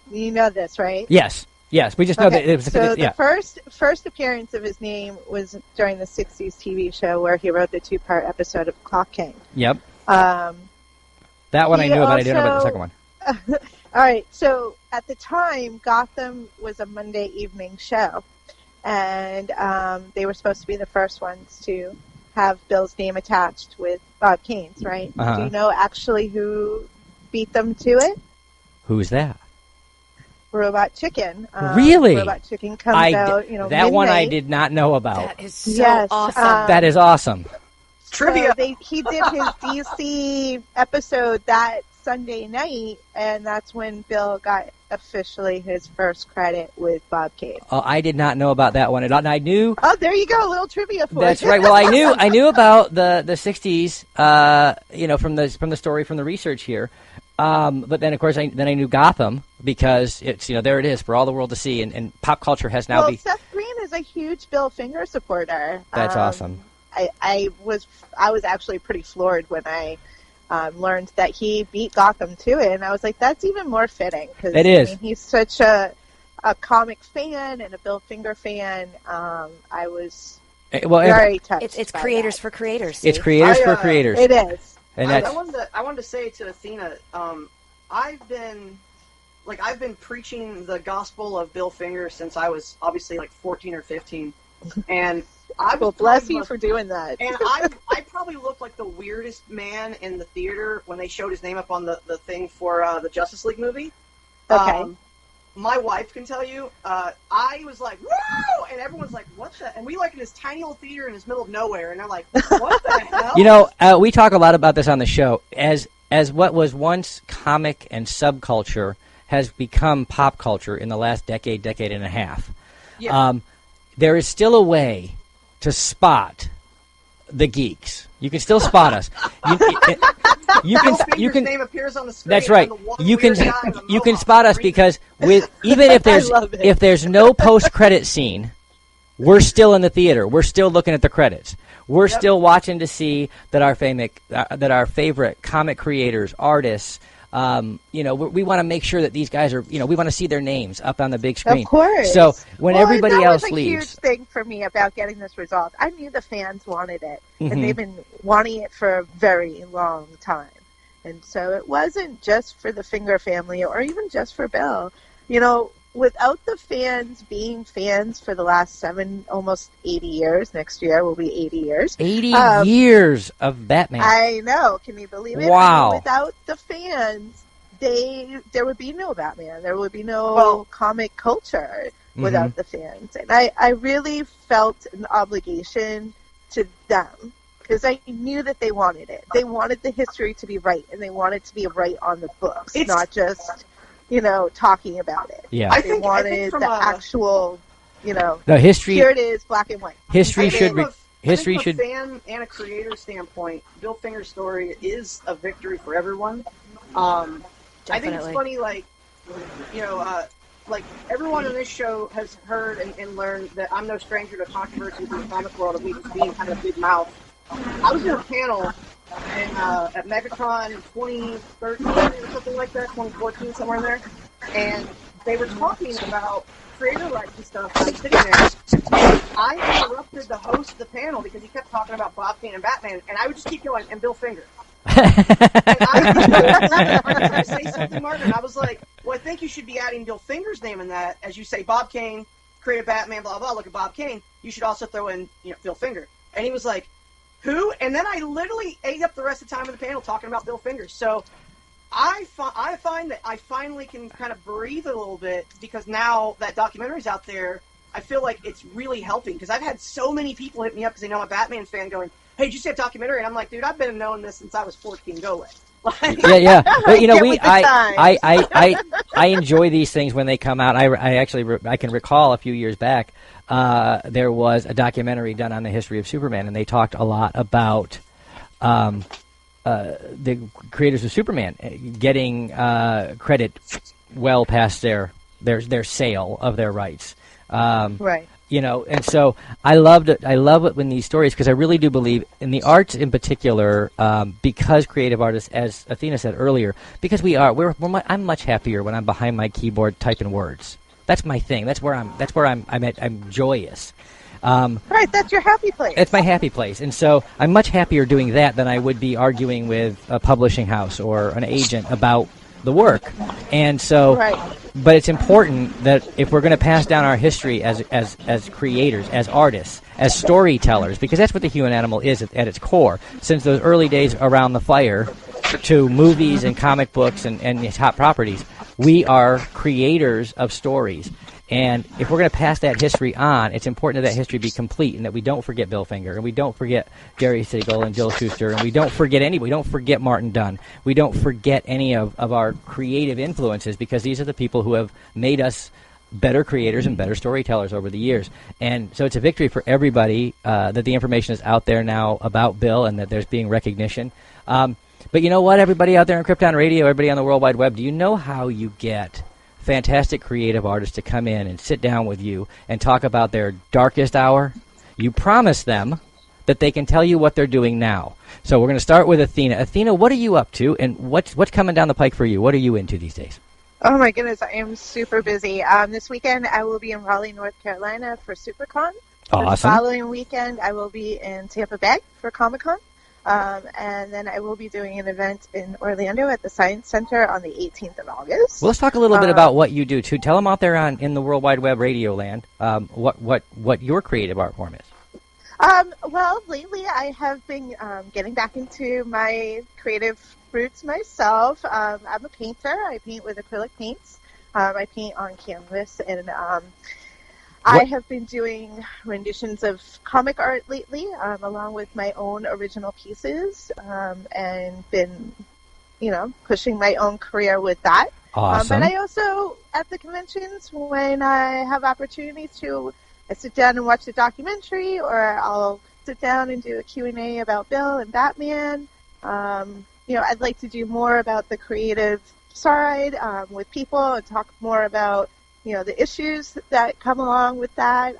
You know this, right? Yes. We just know that it was. The first appearance of his name was during the 60s TV show where he wrote the 2-part episode of Clock King. Yep. That one I knew about. I didn't know about the second one. All right. So at the time, Gotham was a Monday evening show, and they were supposed to be the first ones to have Bill's name attached with Bob Kane's, right? Do you know actually who beat them to it? Who's that? Robot Chicken. Really? Robot Chicken comes out, that midnight. one I did not know about. That is so awesome. That is awesome. Trivia. So he did his DC episode that Sunday night, and that's when Bill got officially his first credit with Bob Kane. Oh, I did not know about that one at all. And I knew. Oh, there you go, a little trivia for That's you. right. Well, I knew about the 60s, from the story, from the research here. But then, of course, I knew Gotham, because it's, there it is for all the world to see, and pop culture has now Seth Green is a huge Bill Finger supporter. That's awesome. I was actually pretty floored when I learned that he beat Gotham to it, and I was like, that's even more fitting, because it is. I mean, he's such a comic fan and a Bill Finger fan. I was very touched. It's by creators that. for creators. It's creators for creators. It is. And I wanted to say to Athena, I've been preaching the gospel of Bill Finger since I was obviously like 14 or 15, and Well, bless you for doing that. And I probably looked like the weirdest man in the theater when they showed his name up on the thing for the Justice League movie. Okay. My wife can tell you, I was like, woo! And everyone's like, what the? And we in this tiny little theater in this middle of nowhere, and they're like, what the hell? We talk a lot about this on the show. As what was once comic and subculture has become pop culture in the last decade and a half. Yeah. There is still a way to spot the geeks. You can still spot us. You can. Name appears on the screen. That's right. You can spot us because even if there's no post credit scene, we're still in the theater. We're still looking at the credits. we're still watching to see that our favorite comic creators, artists, we want to make sure that these guys are, we want to see their names up on the big screen. Of course. So when everybody else that was a leaves, huge thing for me about getting this resolved. I knew the fans wanted it, and they've been wanting it for a very long time. And so it wasn't just for the Finger family or even just for Bill. Without the fans being fans for the last almost 80 years, next year will be 80 years. 80 years of Batman. I know. Can you believe it? Wow. Without the fans, there would be no Batman. There would be no comic culture without the fans. And I really felt an obligation to them because I knew that they wanted it. They wanted the history to be right, and they wanted to be right on the books, not just talking about it. Yeah. I think the actual, the history. Here it is, black and white. History should. From a fan and a creator standpoint, Bill Finger's story is a victory for everyone. I think it's funny, like everyone in this show has heard and learned that I'm no stranger to controversy in the comic world of me just being kind of big mouth. I was in a panel at Megatron in 2013 or something like that, 2014, somewhere in there, and they were talking about creator rights and stuff. I'm sitting there. I interrupted the host of the panel because he kept talking about Bob Kane and Batman, and I would just keep going, and Bill Finger. And I say something, Martin, and I was like, well, I think you should be adding Bill Finger's name in that. As you say, Bob Kane created Batman, blah, blah, look at Bob Kane. You should also throw in Bill Finger. And he was like, who? And then I literally ate up the rest of the time in the panel talking about Bill Finger. So I find that I finally can kind of breathe a little bit because now that documentary's out there, I feel like it's really helping because I've had so many people hit me up because they know I'm a Batman fan going, hey, did you see a documentary? And I'm like, dude, I've been knowing this since I was 14. Go away. Yeah. But I enjoy these things when they come out. I can recall a few years back there was a documentary done on the history of Superman, and they talked a lot about the creators of Superman getting credit well past their sale of their rights. Right. And so I love it when these stories, because I really do believe in the arts in particular, because creative artists, as Athena said earlier, because I'm much happier when I'm behind my keyboard typing words. That's my thing. That's where I'm joyous. Right, that's your happy place. It's my happy place. And so I'm much happier doing that than I would be arguing with a publishing house or an agent about the work. And so, but it's important that if we're going to pass down our history as creators, as artists, as storytellers, because that's what the human animal is at its core, since those early days around the fire to movies and comic books and top properties, we are creators of stories. And if we're going to pass that history on, it's important that history be complete and that we don't forget Bill Finger and we don't forget Gary Siegel and Jill Schuster and we don't forget we don't forget Martin Dunn. We don't forget any of our creative influences, because these are the people who have made us better creators and better storytellers over the years. And so it's a victory for everybody that the information is out there now about Bill and that there's being recognition. But you know what, everybody out there on Krypton Radio, everybody on the World Wide Web, do you know how you get fantastic creative artists to come in and sit down with you and talk about their darkest hour? You promise them that they can tell you what they're doing now. So we're going to start with Athena. Athena, what are you up to, and what's coming down the pike for you? What are you into these days? Oh my goodness, I am super busy. This weekend I will be in Raleigh, North Carolina for SuperCon. Awesome. The following weekend I will be in Tampa Bay for Comic-Con. And then I will be doing an event in Orlando at the Science Center on the 18th of August. Well, let's talk a little bit about what you do, too. Tell them out there in the World Wide Web radio land what your creative art form is. Well, lately I have been getting back into my creative roots myself. I'm a painter. I paint with acrylic paints. I paint on canvas, and I have been doing renditions of comic art lately, along with my own original pieces, and been, pushing my own career with that. Awesome. But I also, at the conventions, when I have opportunities to, I sit down and watch the documentary, or I'll sit down and do a Q&A about Bill and Batman. I'd like to do more about the creative side with people and talk more about the issues that come along with that.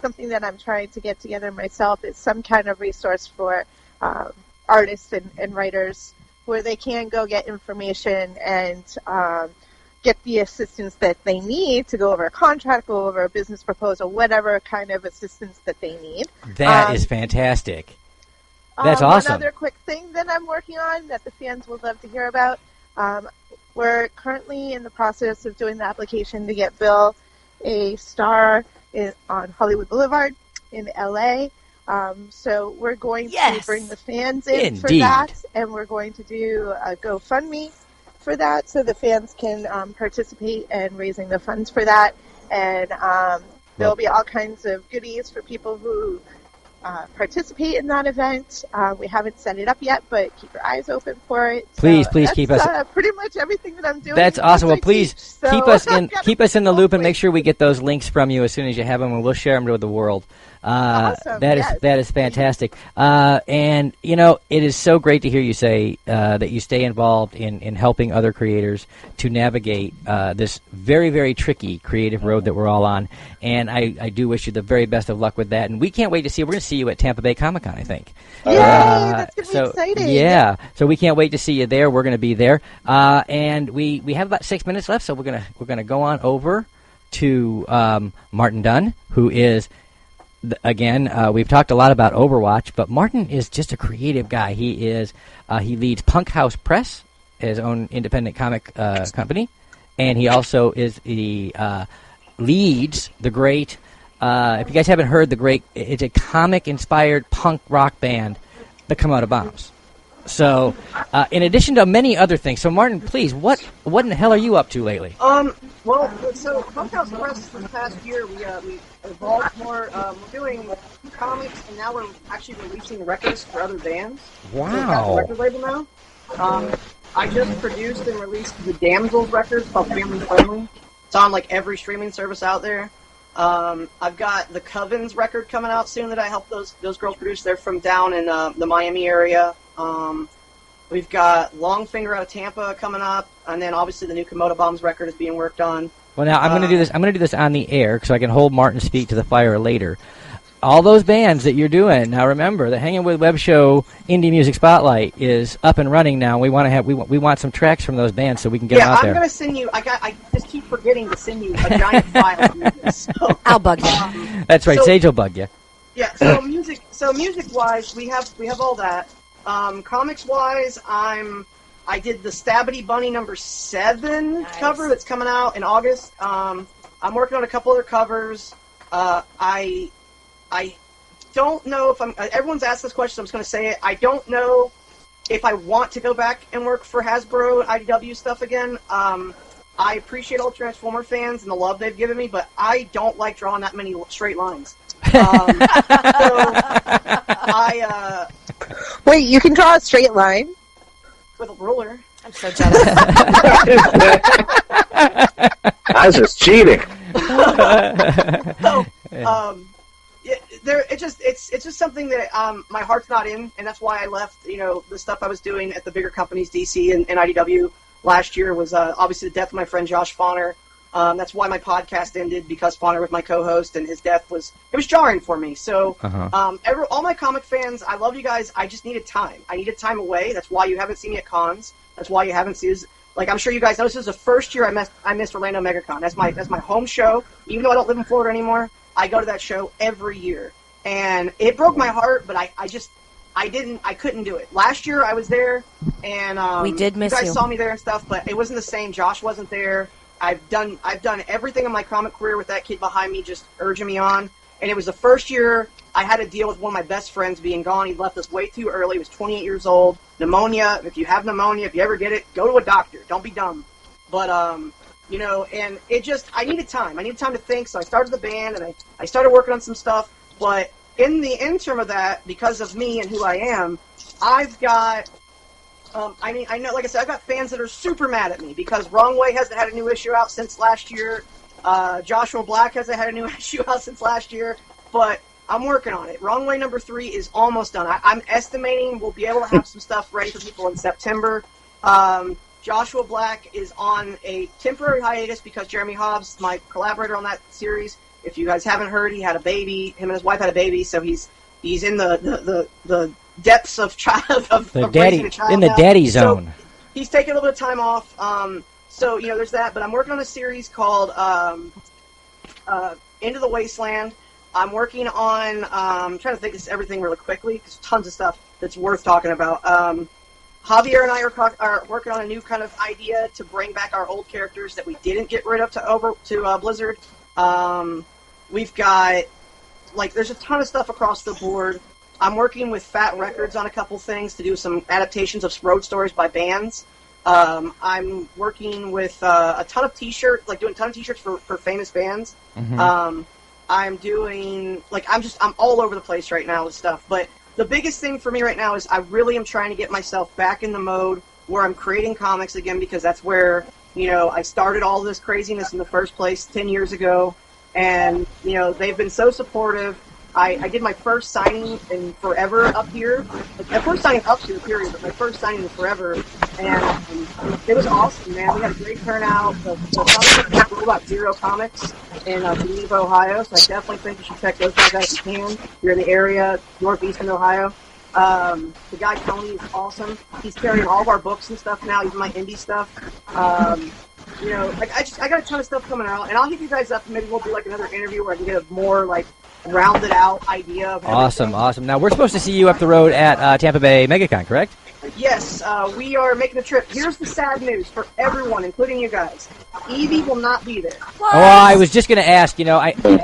something that I'm trying to get together myself is some kind of resource for artists and writers where they can go get information and get the assistance that they need to go over a contract, go over a business proposal, whatever kind of assistance that they need. That is fantastic. That's awesome. One other quick thing that I'm working on that the fans would love to hear about. We're currently in the process of doing the application to get Bill a star on Hollywood Boulevard in LA. So we're going to bring the fans in for that, and we're going to do a GoFundMe for that so the fans can participate in raising the funds for that. And there'll be all kinds of goodies for people who participate in that event. We haven't set it up yet, but keep your eyes open for it. Please keep us. Pretty much everything that I'm doing. That's awesome. Well, please keep us in the loop and make sure we get those links from you as soon as you have them, and we'll share them with the world. Awesome. That is fantastic. And it is so great to hear you say that you stay involved in helping other creators to navigate this very, very tricky creative road that we're all on. And I do wish you the very best of luck with that. And we can't wait to see. We're going to see you at Tampa Bay Comic-Con, I think. Yay! That's going to be exciting. Yeah. So we can't wait to see you there. We're going to be there. And we have about 6 minutes left, so we're gonna go on over to Martin Dunn, who is. Again, we've talked a lot about Overwatch, but Martin is just a creative guy. He leads Punkhouse Press, his own independent comic company, and he also leads the great. If you guys haven't heard it's a comic-inspired punk rock band, the Come Out of Bombs. So, in addition to many other things, so Martin, please, what in the hell are you up to lately? Well, so Punkhouse Press for the past year, we evolved more. We're doing comics, and now we're actually releasing records for other bands. Wow! So we've got a record label now. I just produced and released the Damsels record called Family Friendly. It's on like every streaming service out there. I've got the Covens record coming out soon that I helped those girls produce. They're from down in the Miami area. We've got Longfinger out of Tampa coming up, and then obviously the new Komodo Bombs record is being worked on. Well, now I'm going to do this. I'm going to do this on the air so I can hold Martin's feet to the fire later. All those bands that you're doing now. Remember, the Hanging with Web Show Indie Music Spotlight is up and running now. We want some tracks from those bands so we can get them out there. Yeah, I'm going to send you. I just keep forgetting to send you a giant file of music. So, I'll bug you. That's right. Sage will bug you. Yeah. So music-wise, we have all that. Comics-wise, I did the Stabbity Bunny #7 cover that's coming out in August. I'm working on a couple other covers. I don't know if everyone's asked this question, so I'm just going to say it. I don't know if I want to go back and work for Hasbro IDW stuff again. I appreciate all Transformer fans and the love they've given me, but I don't like drawing that many straight lines. Wait, you can draw a straight line? With a ruler. I'm so jealous. I was just cheating. It's just something that my heart's not in, and that's why I left. The stuff I was doing at the bigger companies, DC and IDW last year was obviously the death of my friend Josh Fauner. That's why my podcast ended, because Fauner was my co-host, and his death was jarring for me. So, all my comic fans, I love you guys. I just needed time. I needed time away. That's why you haven't seen me at cons. That's why you haven't seen. Like, I'm sure you guys know, this is the first year I missed Orlando MegaCon. That's my home show. Even though I don't live in Florida anymore, I go to that show every year, and it broke my heart. But I couldn't do it. Last year I was there, and we did miss you. You guys saw me there and stuff, but it wasn't the same. Josh wasn't there. I've done everything in my comic career with that kid behind me just urging me on. And it was the first year I had to deal with one of my best friends being gone. He left us way too early. He was 28 years old. Pneumonia. If you have pneumonia, if you ever get it, go to a doctor. Don't be dumb. But, and it just, I needed time. I needed time to think, so I started the band, and I started working on some stuff. But in the interim of that, because of me and who I am, I've got... I know, like I said, I've got fans that are super mad at me because Wrong Way hasn't had a new issue out since last year. Joshua Black hasn't had a new issue out since last year, but I'm working on it. Wrong Way #3 is almost done. I'm estimating we'll be able to have some stuff ready for people in September. Joshua Black is on a temporary hiatus because Jeremy Hobbs, my collaborator on that series, if you guys haven't heard, he had a baby. Him and his wife had a baby, so he's in the depths of raising a child in the now. daddy zone. So he's taking a little bit of time off. So there's that. But I'm working on a series called Into the Wasteland. I'm working on I'm trying to think of everything really quickly because tons of stuff that's worth talking about. Javier and I are working on a new kind of idea to bring back our old characters that we didn't get rid of to Blizzard. We've got there's a ton of stuff across the board. I'm working with Fat Records on a couple things to do some adaptations of road stories by bands. I'm working with a ton of T-shirts, doing a ton of T-shirts for famous bands. Mm-hmm. I'm doing I'm all over the place right now with stuff. But the biggest thing for me right now is I really am trying to get myself back in the mode where I'm creating comics again, because that's where I started all this craziness in the first place 10 years ago. And, they've been so supportive. I did my first signing in forever up here. My first signing up here, period, but my first signing in forever. And it was awesome, man. We had a great turnout. The comics were about Zero Comics in Geneva, Ohio, so I definitely think you should check those guys out if you can. If you're in the area, northeastern Ohio. The guy, Tony, is awesome. He's carrying all of our books and stuff now, even my indie stuff. I got a ton of stuff coming out, and I'll hit you guys up, and maybe we'll do another interview where I can get a more rounded out idea of everything. Awesome. Now we're supposed to see you up the road at Tampa Bay MegaCon, correct? Yes, we are making a trip. Here's the sad news for everyone, including you guys. Evie will not be there. What? Oh, I was just going to ask.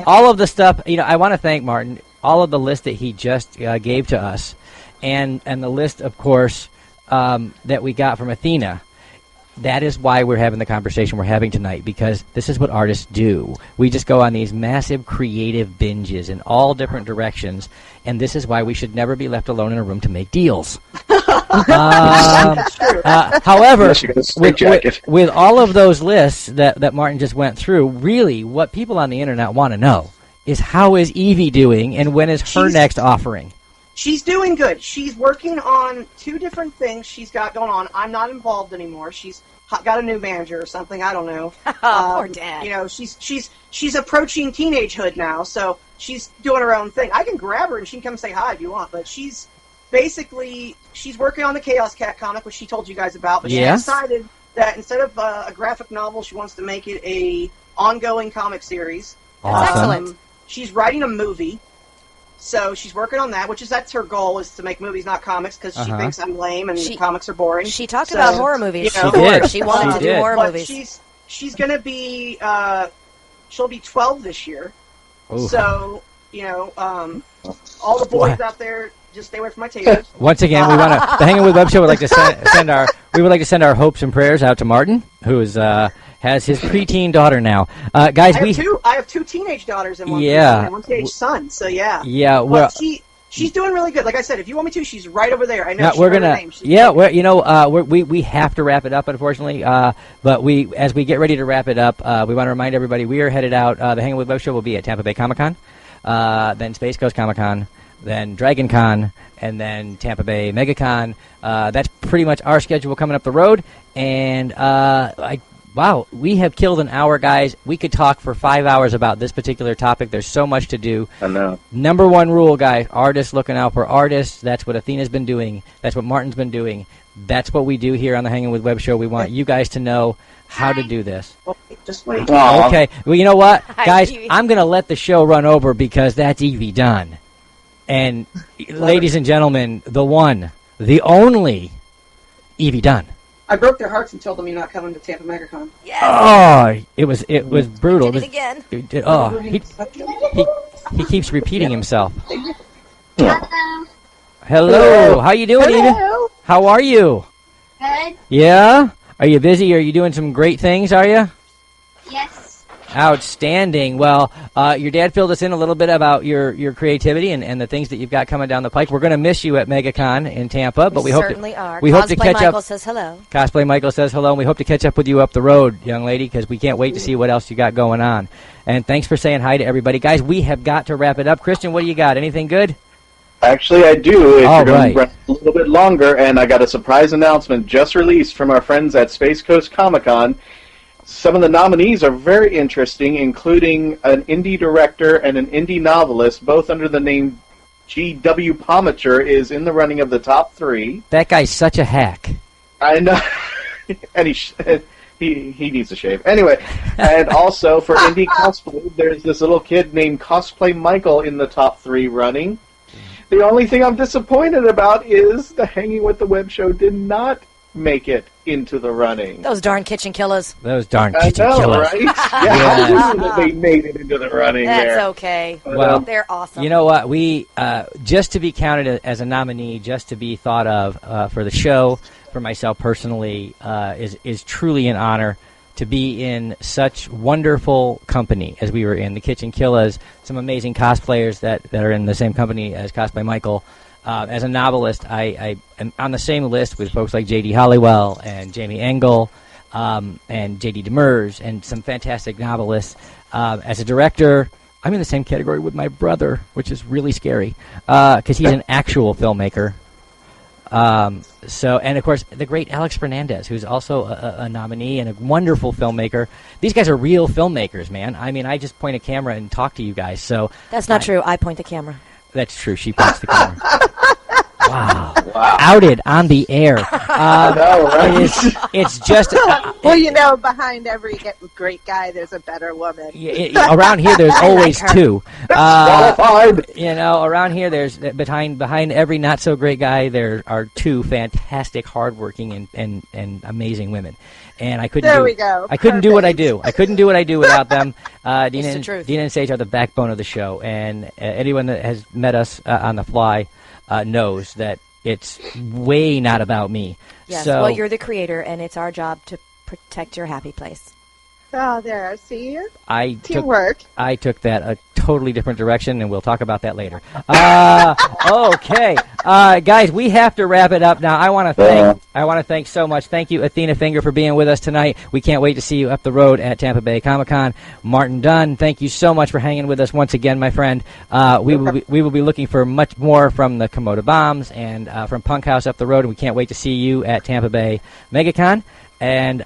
All of the stuff. I want to thank Martin. All of the list that he just gave to us, and the list, of course, that we got from Athena. That is why we're having the conversation we're having tonight, because this is what artists do. We just go on these massive creative binges in all different directions, and this is why we should never be left alone in a room to make deals. However, with all of those lists that Martin just went through, really what people on the internet want to know is how is Evie doing, and when is her next offering? She's doing good. She's working on 2 different things she's got going on. I'm not involved anymore. She's got a new manager or something. I don't know. Poor dad. She's approaching teenagehood now, so she's doing her own thing. I can grab her and she can come say hi if you want, but she's working on the Chaos Cat comic, which she told you guys about, but she decided that instead of a graphic novel, she wants to make it a ongoing comic series. That's excellent. She's writing a movie. So she's working on that, that's her goal, is to make movies, not comics, because she thinks I'm lame and comics are boring. She talked about horror movies. She did. She wanted to do horror movies. She's going to be, she'll be 12 this year. Ooh. So, all the boys out there, just stay away from my taters. Once again, the Hanging With Web Show would like to send our hopes and prayers out to Martin, who is has his preteen daughter now. Guys, I have 2 teenage daughters and one teenage son. So yeah. Yeah. Well, she's doing really good. Like I said, if you want me to, she's right over there. I know. We're gonna. We have to wrap it up, unfortunately. But as we get ready to wrap it up, we want to remind everybody we are headed out. The Hanging With Web Show will be at Tampa Bay Comic Con, then Space Coast Comic Con, then Dragon Con, and then Tampa Bay MegaCon. That's pretty much our schedule coming up the road. And wow, we have killed an hour, guys. We could talk for 5 hours about this particular topic. There's so much to do. I know. Number 1 rule, guys, artists looking out for artists. That's what Athena's been doing. That's what Martin's been doing. That's what we do here on the Hanging With Web Show. We want you guys to know how to do this. Just wait. Okay. Well, you know what? Guys, I'm going to let the show run over because that's Evie Dunn. And ladies and gentlemen, the one, the only Evie Dunn. I broke their hearts and told them you're not coming to Tampa MegaCon. Yes. Oh, it was brutal. Did it again. He keeps repeating himself. Hello. Hello. How you doing, Evie? How are you? Good. Yeah? Are you busy? Are you doing some great things, are you? Yes. Outstanding. Well, your dad filled us in a little bit about your creativity and the things that you've got coming down the pike. We're going to miss you at MegaCon in Tampa, but we hope to catch up. Michael says hello. Cosplay Michael says hello, and we hope to catch up with you up the road, young lady, because we can't wait to see what else you got going on. And thanks for saying hi to everybody. Guys, we have got to wrap it up. Christian, what do you got? Anything good? Actually, I do. If All you're going right. to run a little bit longer, and I got a surprise announcement just released from our friends at Space Coast Comic Con. some of the nominees are very interesting, including an indie director and an indie novelist, both under the name G.W. Pomichter, is in the running of the top 3. That guy's such a hack. I know. And he needs a shave. Anyway, and also for indie cosplay, there's this little kid named Cosplay Michael in the top 3 running. The only thing I'm disappointed about is the Hanging with the Web show did not make it into the running. Those darn kitchen killers. Those darn kitchen I know, killers. Right? Yeah, that they made it into the running. That's okay. Well, they're awesome. You know what? We just to be counted as a nominee, just to be thought of for the show, for myself personally, is truly an honor to be in such wonderful company as we were in. The Kitchen Killers, some amazing cosplayers that are in the same company as Cosplay Michael. As a novelist, I am on the same list with folks like J.D. Halliwell and Jamie Engel and J.D. Demers and some fantastic novelists. As a director, I'm in the same category with my brother, which is really scary because he's an actual filmmaker. And of course, the great Alex Fernandez, who's also a nominee and a wonderful filmmaker. These guys are real filmmakers, man. I mean, I just point a camera and talk to you guys. So that's not true. I point the camera. That's true. She points the camera. Wow. Outed on the air. I know, right? It's just... well, behind every great guy, there's a better woman. Around here, there's always two. Qualified. Around here, there's behind every not-so-great guy, there are two fantastic, hardworking, and amazing women. And I couldn't do what I do. I couldn't do what I do without them. Dina and Sage are the backbone of the show, and anyone that has met us on the fly knows that it's way not about me. Yes, so, well, you're the creator, and it's our job to protect your happy place. Oh, there, see? Teamwork. I took that a totally different direction, and we'll talk about that later. Okay. Guys, we have to wrap it up now. I want to thank so much. Thank you, Athena Finger, for being with us tonight. We can't wait to see you up the road at Tampa Bay Comic-Con. Martin Dunn, thank you so much for hanging with us once again, my friend. We will be looking for much more from the Komodo Bombs and from Punkhouse up the road, and we can't wait to see you at Tampa Bay MegaCon. And,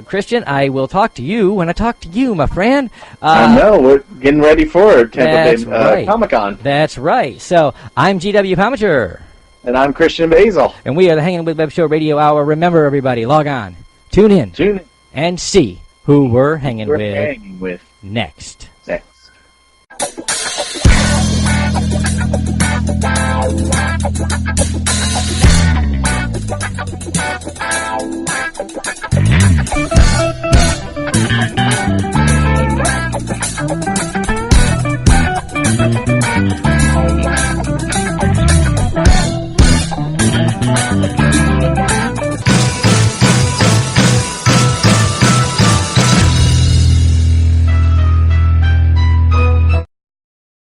Christian, I will talk to you when I talk to you, my friend. I know. We're getting ready for Tampa Bay Comic-Con. That's right. So, I'm G.W. Pomichter. And I'm Christian Basel. And we are the Hanging with Web Show Radio Hour. Remember, everybody, log on, tune in, and see who we're hanging with next.